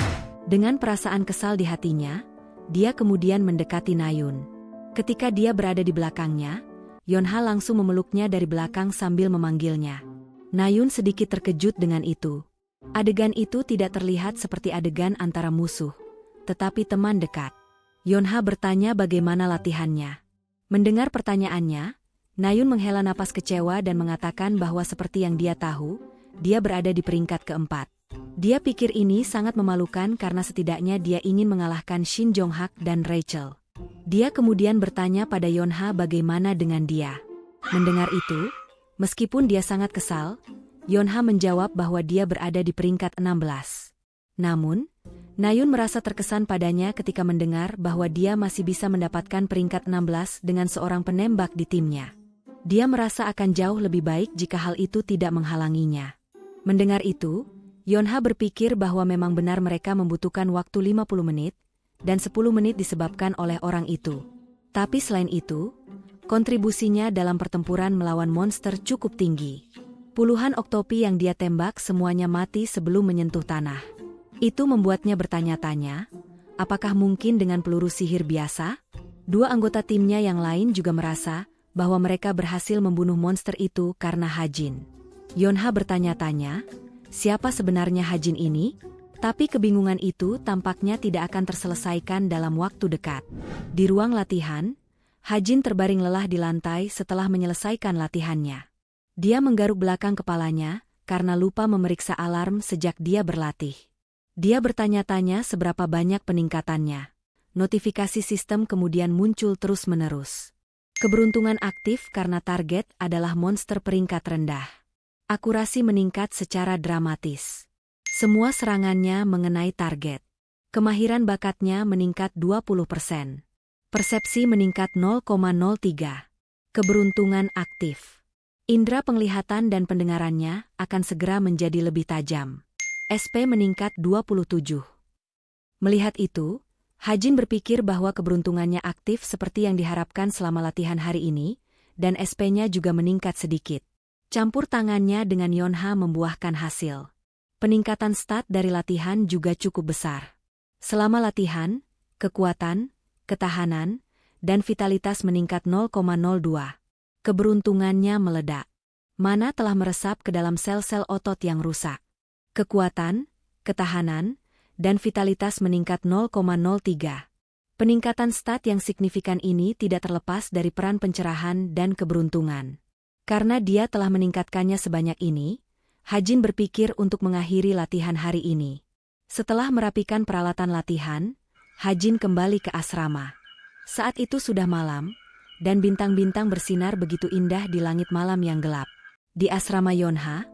Dengan perasaan kesal di hatinya, dia kemudian mendekati Nayun. Ketika dia berada di belakangnya, Yonha langsung memeluknya dari belakang sambil memanggilnya. Nayun sedikit terkejut dengan itu. Adegan itu tidak terlihat seperti adegan antara musuh, tetapi teman dekat. Yonha bertanya bagaimana latihannya. Mendengar pertanyaannya, Nayun menghela napas kecewa dan mengatakan bahwa seperti yang dia tahu, dia berada di peringkat keempat. Dia pikir ini sangat memalukan karena setidaknya dia ingin mengalahkan Shin Jonghak dan Rachel. Dia kemudian bertanya pada Yonha bagaimana dengan dia. Mendengar itu, meskipun dia sangat kesal, Yonha menjawab bahwa dia berada di peringkat 16. Namun, Nayun merasa terkesan padanya ketika mendengar bahwa dia masih bisa mendapatkan peringkat 16 dengan seorang penembak di timnya. Dia merasa akan jauh lebih baik jika hal itu tidak menghalanginya. Mendengar itu, Yonha berpikir bahwa memang benar mereka membutuhkan waktu 50 menit, dan 10 menit disebabkan oleh orang itu. Tapi selain itu, kontribusinya dalam pertempuran melawan monster cukup tinggi. Puluhan oktopi yang dia tembak semuanya mati sebelum menyentuh tanah. Itu membuatnya bertanya-tanya, apakah mungkin dengan peluru sihir biasa? Dua anggota timnya yang lain juga merasa bahwa mereka berhasil membunuh monster itu karena Hajin. Yonha bertanya-tanya, siapa sebenarnya Hajin ini? Tapi kebingungan itu tampaknya tidak akan terselesaikan dalam waktu dekat. Di ruang latihan, Hajin terbaring lelah di lantai setelah menyelesaikan latihannya. Dia menggaruk belakang kepalanya karena lupa memeriksa alarm sejak dia berlatih. Dia bertanya-tanya seberapa banyak peningkatannya. Notifikasi sistem kemudian muncul terus-menerus. Keberuntungan aktif karena target adalah monster peringkat rendah. Akurasi meningkat secara dramatis. Semua serangannya mengenai target. Kemahiran bakatnya meningkat 20%. Persepsi meningkat 0,03. Keberuntungan aktif. Indera penglihatan dan pendengarannya akan segera menjadi lebih tajam. SP meningkat 27. Melihat itu, Hajin berpikir bahwa keberuntungannya aktif seperti yang diharapkan selama latihan hari ini, dan SP-nya juga meningkat sedikit. Campur tangannya dengan Yonha membuahkan hasil. Peningkatan stat dari latihan juga cukup besar. Selama latihan, kekuatan, ketahanan, dan vitalitas meningkat 0,02. Keberuntungannya meledak. Mana telah meresap ke dalam sel-sel otot yang rusak. Kekuatan, ketahanan, dan vitalitas meningkat 0,03. Peningkatan stat yang signifikan ini tidak terlepas dari peran pencerahan dan keberuntungan. Karena dia telah meningkatkannya sebanyak ini, Hajin berpikir untuk mengakhiri latihan hari ini. Setelah merapikan peralatan latihan, Hajin kembali ke asrama. Saat itu sudah malam, dan bintang-bintang bersinar begitu indah di langit malam yang gelap. Di asrama Yonha,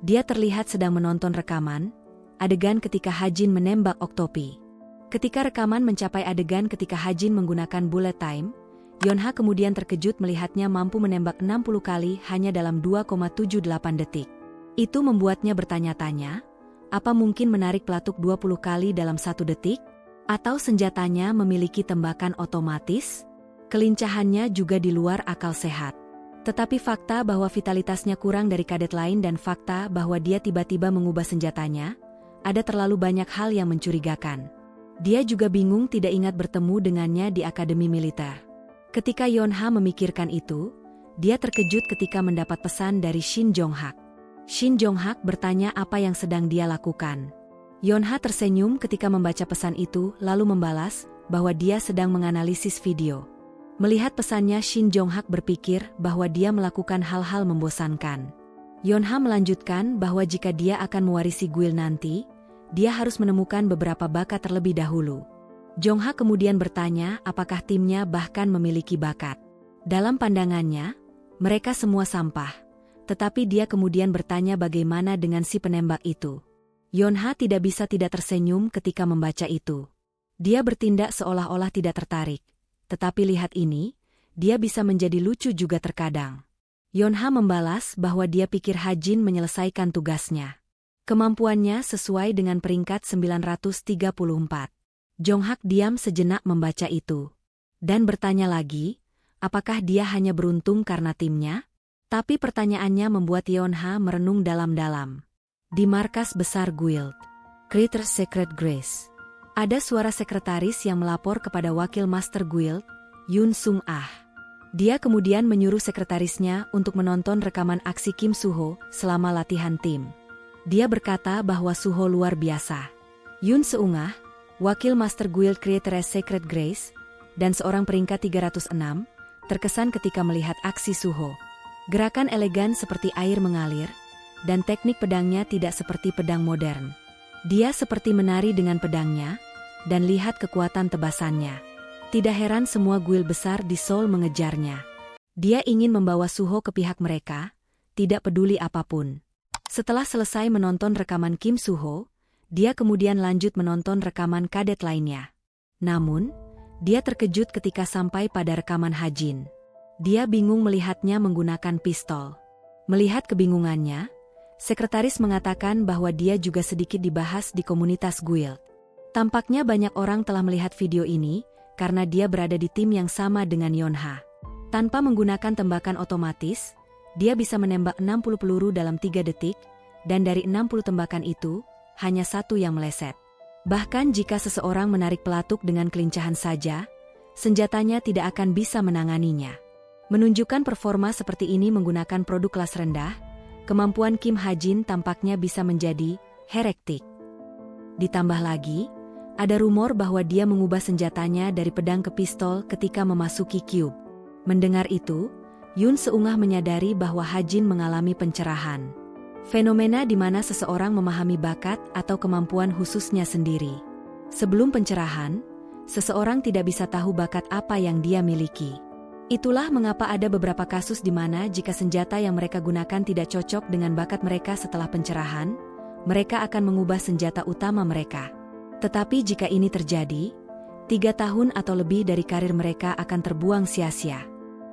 dia terlihat sedang menonton rekaman, adegan ketika Hajin menembak Oktopi. Ketika rekaman mencapai adegan ketika Hajin menggunakan bullet time, Yonha kemudian terkejut melihatnya mampu menembak 60 kali hanya dalam 2,78 detik. Itu membuatnya bertanya-tanya, apa mungkin menarik pelatuk 20 kali dalam 1 detik? Atau senjatanya memiliki tembakan otomatis? Kelincahannya juga di luar akal sehat. Tetapi fakta bahwa vitalitasnya kurang dari kadet lain dan fakta bahwa dia tiba-tiba mengubah senjatanya, ada terlalu banyak hal yang mencurigakan. Dia juga bingung tidak ingat bertemu dengannya di akademi militer. Ketika Yonha memikirkan itu, dia terkejut ketika mendapat pesan dari Shin Jong-hak. Shin Jong-hak bertanya apa yang sedang dia lakukan. Yonha tersenyum ketika membaca pesan itu lalu membalas bahwa dia sedang menganalisis video. Melihat pesannya, Shin Jong-hak berpikir bahwa dia melakukan hal-hal membosankan. Yonha melanjutkan bahwa jika dia akan mewarisi guild nanti, dia harus menemukan beberapa bakat terlebih dahulu. Jong-hak kemudian bertanya apakah timnya bahkan memiliki bakat. Dalam pandangannya, mereka semua sampah. Tetapi dia kemudian bertanya bagaimana dengan si penembak itu. Yonha tidak bisa tidak tersenyum ketika membaca itu. Dia bertindak seolah-olah tidak tertarik. Tetapi lihat ini, dia bisa menjadi lucu juga terkadang. Yonha membalas bahwa dia pikir Hajin menyelesaikan tugasnya. Kemampuannya sesuai dengan peringkat 934. Jong-hak diam sejenak membaca itu. Dan bertanya lagi, apakah dia hanya beruntung karena timnya? Tapi pertanyaannya membuat Yonha merenung dalam-dalam. Di markas besar guild, Crater Secret Grace, ada suara sekretaris yang melapor kepada wakil master guild, Yun Sung-ah. Dia kemudian menyuruh sekretarisnya untuk menonton rekaman aksi Kim Suho selama latihan tim. Dia berkata bahwa Suho luar biasa. Yun Seungah, wakil Master Guild Creator Secret Grace, dan seorang peringkat 306, terkesan ketika melihat aksi Suho. Gerakan elegan seperti air mengalir, dan teknik pedangnya tidak seperti pedang modern. Dia seperti menari dengan pedangnya, dan lihat kekuatan tebasannya. Tidak heran semua guild besar di Seoul mengejarnya. Dia ingin membawa Suho ke pihak mereka, tidak peduli apapun. Setelah selesai menonton rekaman Kim Suho, dia kemudian lanjut menonton rekaman kadet lainnya. Namun, dia terkejut ketika sampai pada rekaman Hajin. Dia bingung melihatnya menggunakan pistol. Melihat kebingungannya, sekretaris mengatakan bahwa dia juga sedikit dibahas di komunitas guild. Tampaknya banyak orang telah melihat video ini, karena dia berada di tim yang sama dengan Yonha. Tanpa menggunakan tembakan otomatis, dia bisa menembak 60 peluru dalam 3 detik, dan dari 60 tembakan itu, hanya 1 yang meleset. Bahkan jika seseorang menarik pelatuk dengan kelincahan saja, senjatanya tidak akan bisa menanganinya. Menunjukkan performa seperti ini menggunakan produk kelas rendah, kemampuan Kim Hajin tampaknya bisa menjadi heretik. Ditambah lagi, ada rumor bahwa dia mengubah senjatanya dari pedang ke pistol ketika memasuki cube. Mendengar itu, Yun Seungah menyadari bahwa Hajin mengalami pencerahan. Fenomena di mana seseorang memahami bakat atau kemampuan khususnya sendiri. Sebelum pencerahan, seseorang tidak bisa tahu bakat apa yang dia miliki. Itulah mengapa ada beberapa kasus di mana jika senjata yang mereka gunakan tidak cocok dengan bakat mereka setelah pencerahan, mereka akan mengubah senjata utama mereka. Tetapi jika ini terjadi, 3 tahun atau lebih dari karir mereka akan terbuang sia-sia.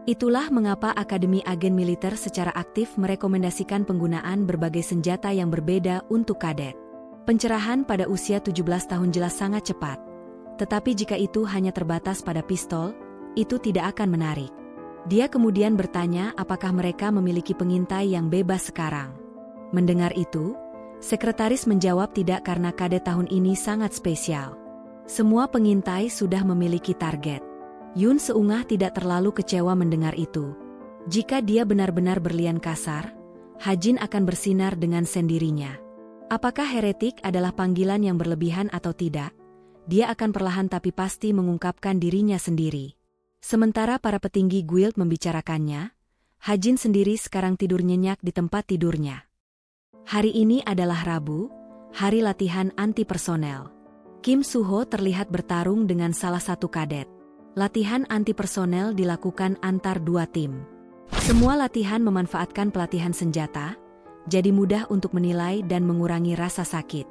Itulah mengapa Akademi Agen Militer secara aktif merekomendasikan penggunaan berbagai senjata yang berbeda untuk kadet. Pencerahan pada usia 17 tahun jelas sangat cepat. Tetapi jika itu hanya terbatas pada pistol, itu tidak akan menarik. Dia kemudian bertanya apakah mereka memiliki pengintai yang bebas sekarang. Mendengar itu, sekretaris menjawab tidak karena kadet tahun ini sangat spesial. Semua pengintai sudah memiliki target. Yun seungah tidak terlalu kecewa mendengar itu. Jika dia benar-benar berlian kasar, Hajin akan bersinar dengan sendirinya. Apakah heretik adalah panggilan yang berlebihan atau tidak? Dia akan perlahan tapi pasti mengungkapkan dirinya sendiri. Sementara para petinggi guild membicarakannya, Hajin sendiri sekarang tidur nyenyak di tempat tidurnya. Hari ini adalah Rabu, hari latihan anti-personel. Kim Suho terlihat bertarung dengan salah satu kadet. Latihan anti-personel dilakukan antar dua tim. Semua latihan memanfaatkan pelatihan senjata, jadi mudah untuk menilai dan mengurangi rasa sakit.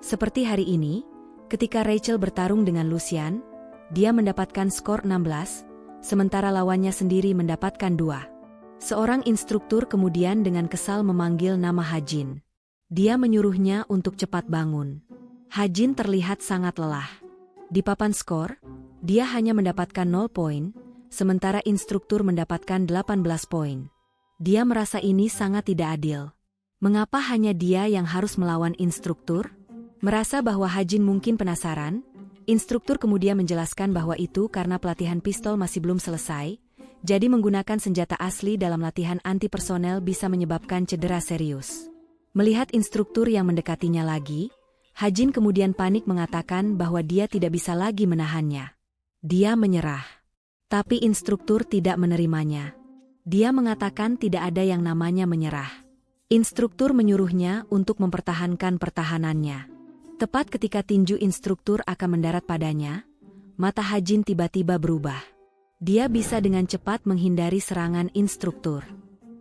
Seperti hari ini, ketika Rachel bertarung dengan Lucian, dia mendapatkan skor 16, sementara lawannya sendiri mendapatkan 2. Seorang instruktur kemudian dengan kesal memanggil nama Hajin. Dia menyuruhnya untuk cepat bangun. Hajin terlihat sangat lelah. Di papan skor, dia hanya mendapatkan 0 poin, sementara instruktur mendapatkan 18 poin. Dia merasa ini sangat tidak adil. Mengapa hanya dia yang harus melawan instruktur? Merasa bahwa Hajin mungkin penasaran, instruktur kemudian menjelaskan bahwa itu karena pelatihan pistol masih belum selesai, jadi menggunakan senjata asli dalam latihan anti-personel bisa menyebabkan cedera serius. Melihat instruktur yang mendekatinya lagi, Hajin kemudian panik mengatakan bahwa dia tidak bisa lagi menahannya. Dia menyerah. Tapi instruktur tidak menerimanya. Dia mengatakan tidak ada yang namanya menyerah. Instruktur menyuruhnya untuk mempertahankan pertahanannya. Tepat ketika tinju instruktur akan mendarat padanya, mata Hajin tiba-tiba berubah. Dia bisa dengan cepat menghindari serangan instruktur.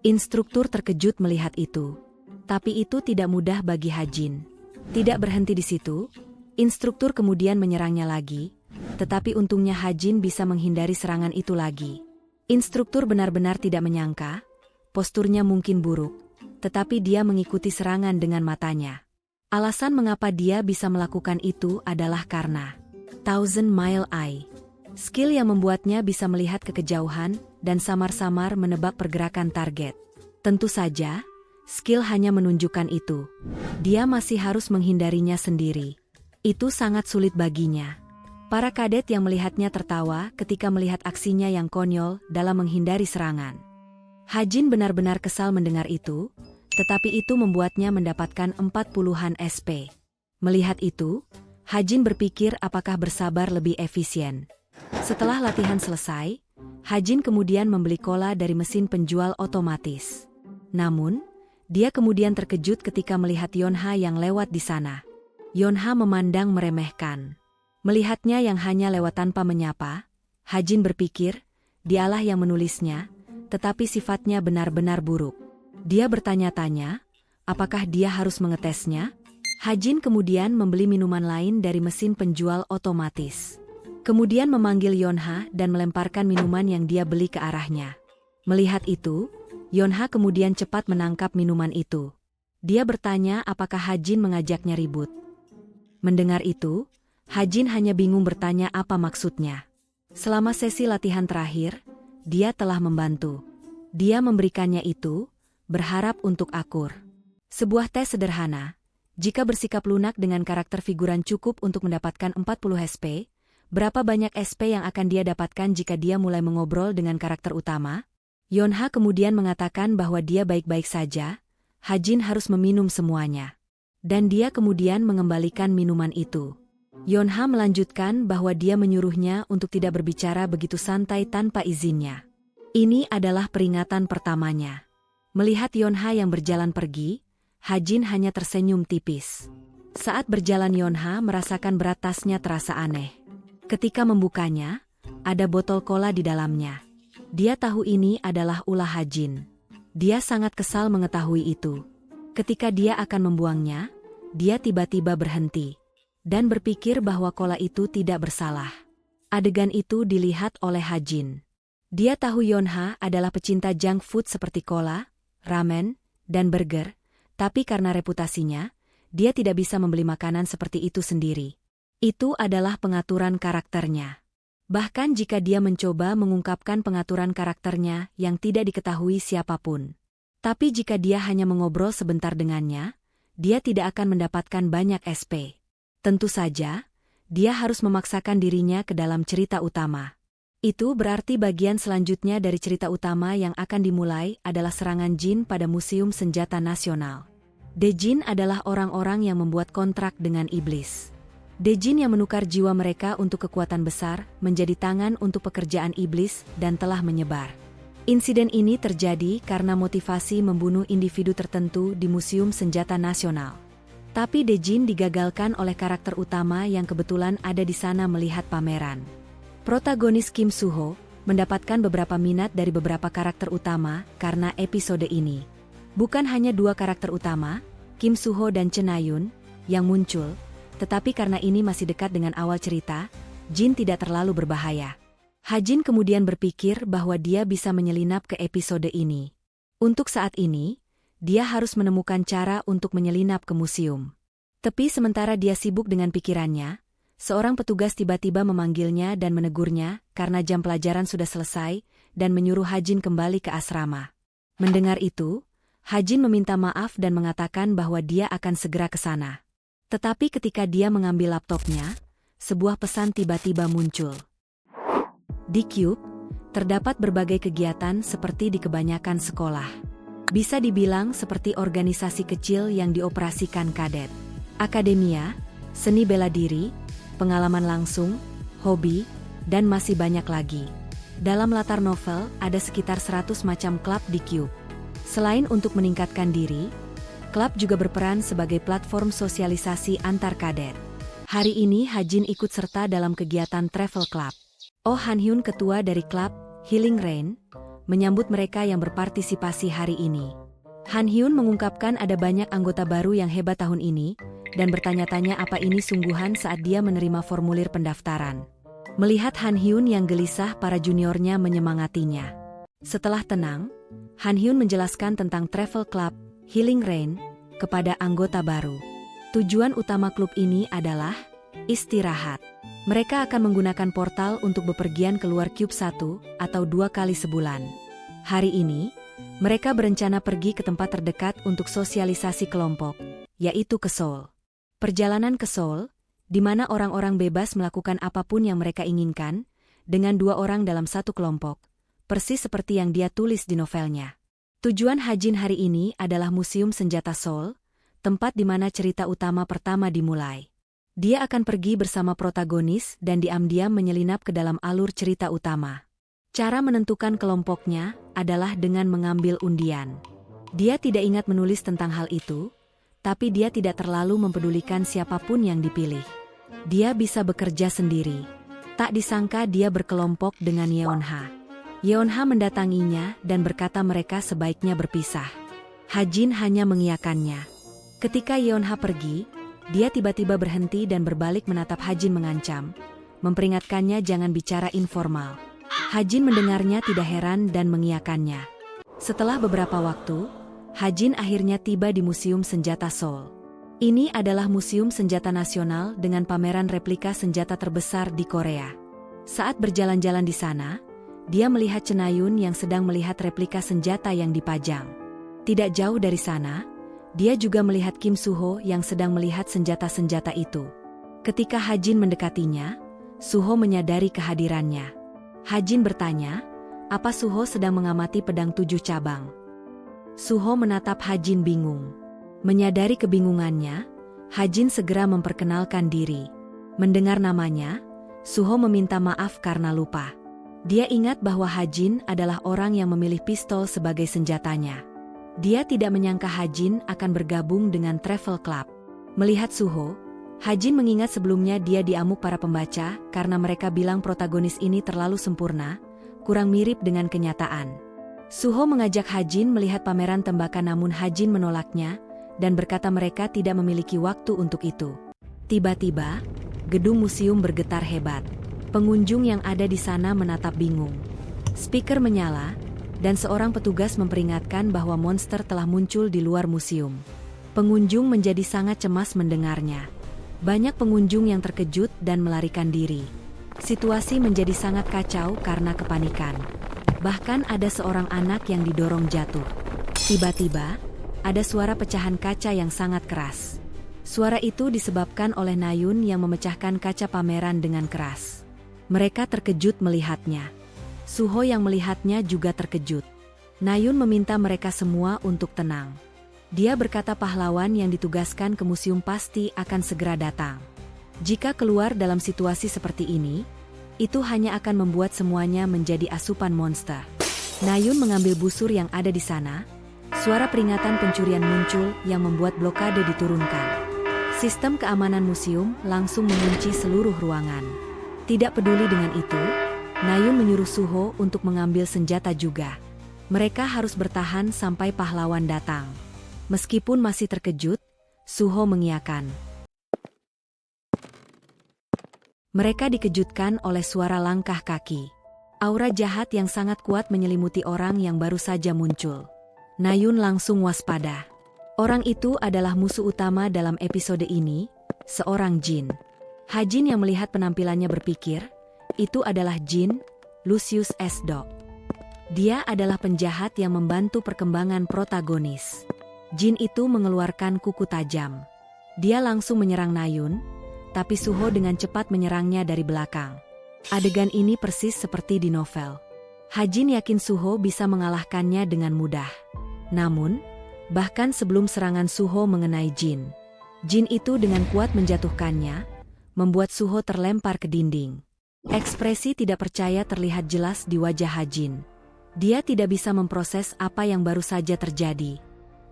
Instruktur terkejut melihat itu. Tapi itu tidak mudah bagi Hajin. Tidak berhenti di situ, instruktur kemudian menyerangnya lagi, tetapi untungnya Hajin bisa menghindari serangan itu lagi. Instruktur benar-benar tidak menyangka, posturnya mungkin buruk, tetapi dia mengikuti serangan dengan matanya. Alasan mengapa dia bisa melakukan itu adalah karena Thousand Mile Eye. Skill yang membuatnya bisa melihat ke kejauhan dan samar-samar menebak pergerakan target. Tentu saja, skill hanya menunjukkan itu. Dia masih harus menghindarinya sendiri. Itu sangat sulit baginya. Para kadet yang melihatnya tertawa ketika melihat aksinya yang konyol dalam menghindari serangan. Hajin benar-benar kesal mendengar itu, tetapi itu membuatnya mendapatkan 40-an SP. Melihat itu, Hajin berpikir apakah bersabar lebih efisien. Setelah latihan selesai, Hajin kemudian membeli cola dari mesin penjual otomatis. Namun, dia kemudian terkejut ketika melihat Yonha yang lewat di sana. Yonha memandang meremehkan. Melihatnya yang hanya lewat tanpa menyapa, Hajin berpikir, dialah yang menulisnya, tetapi sifatnya benar-benar buruk. Dia bertanya-tanya, apakah dia harus mengetesnya? Hajin kemudian membeli minuman lain dari mesin penjual otomatis. Kemudian memanggil Yonha dan melemparkan minuman yang dia beli ke arahnya. Melihat itu, Yonha kemudian cepat menangkap minuman itu. Dia bertanya apakah Hajin mengajaknya ribut. Mendengar itu, Hajin hanya bingung bertanya apa maksudnya. Selama sesi latihan terakhir, dia telah membantu. Dia memberikannya itu, berharap untuk akur. Sebuah tes sederhana, jika bersikap lunak dengan karakter figuran cukup untuk mendapatkan 40 SP, berapa banyak SP yang akan dia dapatkan jika dia mulai mengobrol dengan karakter utama? Yonha kemudian mengatakan bahwa dia baik-baik saja, Hajin harus meminum semuanya. Dan dia kemudian mengembalikan minuman itu. Yonha melanjutkan bahwa dia menyuruhnya untuk tidak berbicara begitu santai tanpa izinnya. Ini adalah peringatan pertamanya. Melihat Yonha yang berjalan pergi, Hajin hanya tersenyum tipis. Saat berjalan Yonha merasakan berat tasnya terasa aneh. Ketika membukanya, ada botol cola di dalamnya. Dia tahu ini adalah ulah Hajin. Dia sangat kesal mengetahui itu. Ketika dia akan membuangnya, dia tiba-tiba berhenti. Dan berpikir bahwa cola itu tidak bersalah. Adegan itu dilihat oleh Hajin. Dia tahu Yonha adalah pecinta junk food seperti cola, ramen, dan burger, tapi karena reputasinya, dia tidak bisa membeli makanan seperti itu sendiri. Itu adalah pengaturan karakternya. Bahkan jika dia mencoba mengungkapkan pengaturan karakternya yang tidak diketahui siapapun. Tapi jika dia hanya mengobrol sebentar dengannya, dia tidak akan mendapatkan banyak SP. Tentu saja, dia harus memaksakan dirinya ke dalam cerita utama. Itu berarti bagian selanjutnya dari cerita utama yang akan dimulai adalah serangan jin pada Museum Senjata Nasional. Dejin adalah orang-orang yang membuat kontrak dengan iblis. Dejin yang menukar jiwa mereka untuk kekuatan besar menjadi tangan untuk pekerjaan iblis dan telah menyebar. Insiden ini terjadi karena motivasi membunuh individu tertentu di Museum Senjata Nasional. Tapi Dejin digagalkan oleh karakter utama yang kebetulan ada di sana melihat pameran. Protagonis Kim Soo-ho mendapatkan beberapa minat dari beberapa karakter utama karena episode ini. Bukan hanya dua karakter utama, Kim Soo-ho dan Chen Na-yun, yang muncul, tetapi karena ini masih dekat dengan awal cerita, Jin tidak terlalu berbahaya. Ha-jin kemudian berpikir bahwa dia bisa menyelinap ke episode ini. Untuk saat ini, dia harus menemukan cara untuk menyelinap ke museum. Tapi sementara dia sibuk dengan pikirannya, seorang petugas tiba-tiba memanggilnya dan menegurnya karena jam pelajaran sudah selesai dan menyuruh Ha-jin kembali ke asrama. Mendengar itu, Ha-jin meminta maaf dan mengatakan bahwa dia akan segera ke sana. Tetapi ketika dia mengambil laptopnya, sebuah pesan tiba-tiba muncul. Di Cube, terdapat berbagai kegiatan seperti di kebanyakan sekolah. Bisa dibilang seperti organisasi kecil yang dioperasikan kadet. Akademia, seni bela diri, pengalaman langsung, hobi, dan masih banyak lagi. Dalam latar novel, ada sekitar 100 macam klub di Cube. Selain untuk meningkatkan diri, klub juga berperan sebagai platform sosialisasi antar kadet. Hari ini Ha-jin ikut serta dalam kegiatan travel club. Oh Han-hyun, ketua dari klub Healing Rain, menyambut mereka yang berpartisipasi hari ini. Han-hyun mengungkapkan ada banyak anggota baru yang hebat tahun ini, dan bertanya-tanya apa ini sungguhan saat dia menerima formulir pendaftaran. Melihat Han-hyun yang gelisah, para juniornya menyemangatinya. Setelah tenang, Han-hyun menjelaskan tentang travel club Healing Rain kepada anggota baru. Tujuan utama klub ini adalah istirahat. Mereka akan menggunakan portal untuk bepergian keluar Cube 1 atau 2 kali sebulan. Hari ini, mereka berencana pergi ke tempat terdekat untuk sosialisasi kelompok, yaitu ke Seoul. Perjalanan ke Seoul, di mana orang-orang bebas melakukan apapun yang mereka inginkan, dengan 2 orang dalam satu kelompok, persis seperti yang dia tulis di novelnya. Tujuan Ha-jin hari ini adalah Museum Senjata Seoul, tempat di mana cerita utama pertama dimulai. Dia akan pergi bersama protagonis dan diam-diam menyelinap ke dalam alur cerita utama. Cara menentukan kelompoknya adalah dengan mengambil undian. Dia tidak ingat menulis tentang hal itu, tapi dia tidak terlalu mempedulikan siapapun yang dipilih. Dia bisa bekerja sendiri. Tak disangka dia berkelompok dengan Yeonha. Yeonha mendatanginya dan berkata mereka sebaiknya berpisah. Ha-jin hanya mengiyakannya. Ketika Yeonha pergi, dia tiba-tiba berhenti dan berbalik menatap Ha-jin mengancam, memperingatkannya jangan bicara informal. Ha-jin mendengarnya tidak heran dan mengiyakannya. Setelah beberapa waktu, Ha-jin akhirnya tiba di Museum Senjata Seoul. Ini adalah museum senjata nasional dengan pameran replika senjata terbesar di Korea. Saat berjalan-jalan di sana, dia melihat Chen Na-yun yang sedang melihat replika senjata yang dipajang. Tidak jauh dari sana, dia juga melihat Kim Soo-ho yang sedang melihat senjata-senjata itu. Ketika Ha-jin mendekatinya, Soo-ho menyadari kehadirannya. Ha-jin bertanya, apa Soo-ho sedang mengamati pedang 7 cabang? Soo-ho menatap Ha-jin bingung. Menyadari kebingungannya, Ha-jin segera memperkenalkan diri. Mendengar namanya, Soo-ho meminta maaf karena lupa. Dia ingat bahwa Ha-jin adalah orang yang memilih pistol sebagai senjatanya. Dia tidak menyangka Ha-jin akan bergabung dengan travel club. Melihat Soo-ho, Ha-jin mengingat sebelumnya dia diamuk para pembaca karena mereka bilang protagonis ini terlalu sempurna, kurang mirip dengan kenyataan. Soo-ho mengajak Ha-jin melihat pameran tembakan namun Ha-jin menolaknya dan berkata mereka tidak memiliki waktu untuk itu. Tiba-tiba, gedung museum bergetar hebat. Pengunjung yang ada di sana menatap bingung. Speaker menyala, dan seorang petugas memperingatkan bahwa monster telah muncul di luar museum. Pengunjung menjadi sangat cemas mendengarnya. Banyak pengunjung yang terkejut dan melarikan diri. Situasi menjadi sangat kacau karena kepanikan. Bahkan ada seorang anak yang didorong jatuh. Tiba-tiba, ada suara pecahan kaca yang sangat keras. Suara itu disebabkan oleh Nayun yang memecahkan kaca pameran dengan keras. Mereka terkejut melihatnya. Suho yang melihatnya juga terkejut. Nayun meminta mereka semua untuk tenang. Dia berkata pahlawan yang ditugaskan ke museum pasti akan segera datang. Jika keluar dalam situasi seperti ini, itu hanya akan membuat semuanya menjadi asupan monster. Nayun mengambil busur yang ada di sana. Suara peringatan pencurian muncul yang membuat blokade diturunkan. Sistem keamanan museum langsung mengunci seluruh ruangan. Tidak peduli dengan itu, Nayun menyuruh Suho untuk mengambil senjata juga. Mereka harus bertahan sampai pahlawan datang. Meskipun masih terkejut, Suho mengiyakan. Mereka dikejutkan oleh suara langkah kaki. Aura jahat yang sangat kuat menyelimuti orang yang baru saja muncul. Nayun langsung waspada. Orang itu adalah musuh utama dalam episode ini, seorang jin. Hajin yang melihat penampilannya berpikir, itu adalah jin, Lucius S. Dia adalah penjahat yang membantu perkembangan protagonis. Jin itu mengeluarkan kuku tajam. Dia langsung menyerang Nayun, tapi Suho dengan cepat menyerangnya dari belakang. Adegan ini persis seperti di novel. Hajin yakin Suho bisa mengalahkannya dengan mudah. Namun, bahkan sebelum serangan Suho mengenai Jin, Jin itu dengan kuat menjatuhkannya, membuat Suho terlempar ke dinding. Ekspresi tidak percaya terlihat jelas di wajah Hajin. Dia tidak bisa memproses apa yang baru saja terjadi.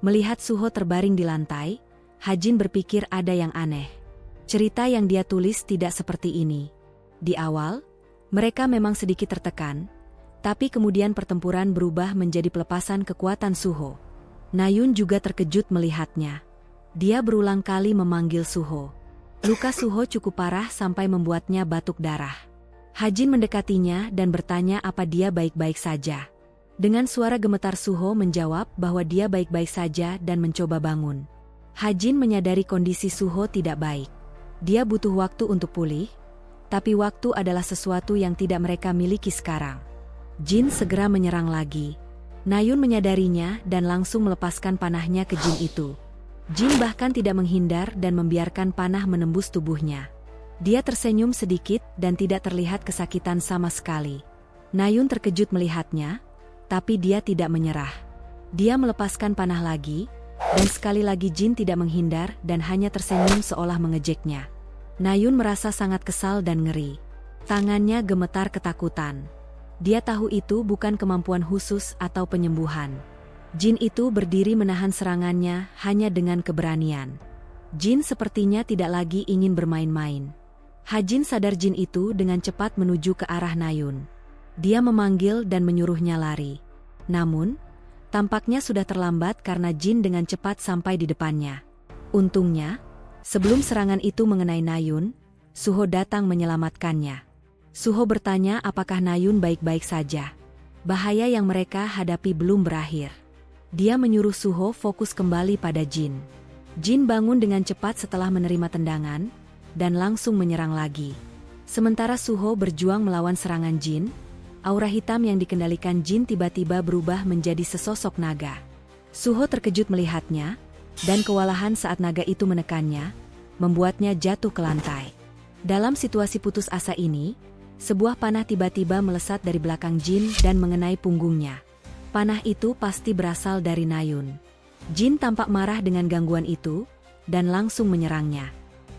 Melihat Suho terbaring di lantai, Hajin berpikir ada yang aneh. Cerita yang dia tulis tidak seperti ini. Di awal, mereka memang sedikit tertekan, tapi kemudian pertempuran berubah menjadi pelepasan kekuatan Suho. Nayun juga terkejut melihatnya. Dia berulang kali memanggil Suho. Luka Suho cukup parah sampai membuatnya batuk darah. Hajin mendekatinya dan bertanya apa dia baik-baik saja. Dengan suara gemetar Suho menjawab bahwa dia baik-baik saja dan mencoba bangun. Hajin menyadari kondisi Suho tidak baik. Dia butuh waktu untuk pulih, tapi waktu adalah sesuatu yang tidak mereka miliki sekarang. Jin segera menyerang lagi. Nayun menyadarinya dan langsung melepaskan panahnya ke Jin itu. Jin bahkan tidak menghindar dan membiarkan panah menembus tubuhnya. Dia tersenyum sedikit dan tidak terlihat kesakitan sama sekali. Nayun terkejut melihatnya, tapi dia tidak menyerah. Dia melepaskan panah lagi, dan sekali lagi Jin tidak menghindar dan hanya tersenyum seolah mengejeknya. Nayun merasa sangat kesal dan ngeri. Tangannya gemetar ketakutan. Dia tahu itu bukan kemampuan khusus atau penyembuhan. Jin itu berdiri menahan serangannya hanya dengan keberanian. Jin sepertinya tidak lagi ingin bermain-main. Hajin sadar Jin itu dengan cepat menuju ke arah Nayun. Dia memanggil dan menyuruhnya lari. Namun, tampaknya sudah terlambat karena Jin dengan cepat sampai di depannya. Untungnya, sebelum serangan itu mengenai Nayun, Suho datang menyelamatkannya. Suho bertanya apakah Nayun baik-baik saja. Bahaya yang mereka hadapi belum berakhir. Dia menyuruh Suho fokus kembali pada Jin. Jin bangun dengan cepat setelah menerima tendangan, dan langsung menyerang lagi. Sementara Suho berjuang melawan serangan Jin, aura hitam yang dikendalikan Jin tiba-tiba berubah menjadi sesosok naga. Suho terkejut melihatnya, dan kewalahan saat naga itu menekannya, membuatnya jatuh ke lantai. Dalam situasi putus asa ini, sebuah panah tiba-tiba melesat dari belakang Jin dan mengenai punggungnya. Panah itu pasti berasal dari Nayun. Jin tampak marah dengan gangguan itu, dan langsung menyerangnya.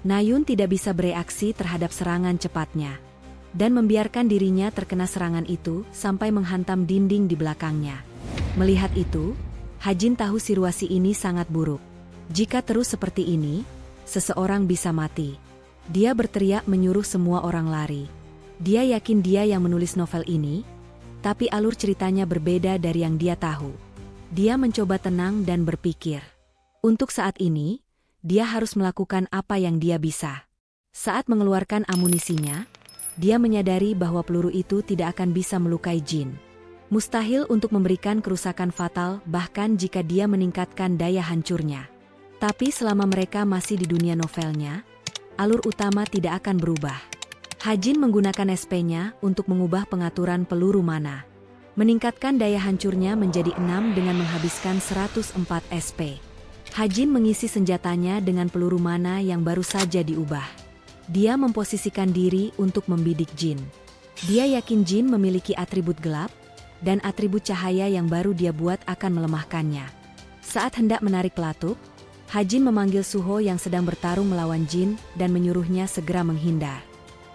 Nayun tidak bisa bereaksi terhadap serangan cepatnya, dan membiarkan dirinya terkena serangan itu sampai menghantam dinding di belakangnya. Melihat itu, Hajin tahu situasi ini sangat buruk. Jika terus seperti ini, seseorang bisa mati. Dia berteriak menyuruh semua orang lari. Dia yakin dia yang menulis novel ini, tapi alur ceritanya berbeda dari yang dia tahu. Dia mencoba tenang dan berpikir. Untuk saat ini, dia harus melakukan apa yang dia bisa. Saat mengeluarkan amunisinya, dia menyadari bahwa peluru itu tidak akan bisa melukai Jin. Mustahil untuk memberikan kerusakan fatal bahkan jika dia meningkatkan daya hancurnya. Tapi selama mereka masih di dunia novelnya, alur utama tidak akan berubah. Hajin menggunakan SP-nya untuk mengubah pengaturan peluru mana. Meningkatkan daya hancurnya menjadi 6 dengan menghabiskan 104 SP. Hajin mengisi senjatanya dengan peluru mana yang baru saja diubah. Dia memposisikan diri untuk membidik Jin. Dia yakin Jin memiliki atribut gelap, dan atribut cahaya yang baru dia buat akan melemahkannya. Saat hendak menarik pelatuk, Hajin memanggil Suho yang sedang bertarung melawan Jin dan menyuruhnya segera menghindar.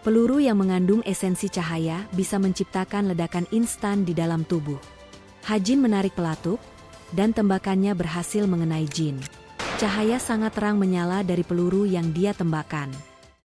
Peluru yang mengandung esensi cahaya bisa menciptakan ledakan instan di dalam tubuh. Hajin menarik pelatuk, dan tembakannya berhasil mengenai Jin. Cahaya sangat terang menyala dari peluru yang dia tembakkan.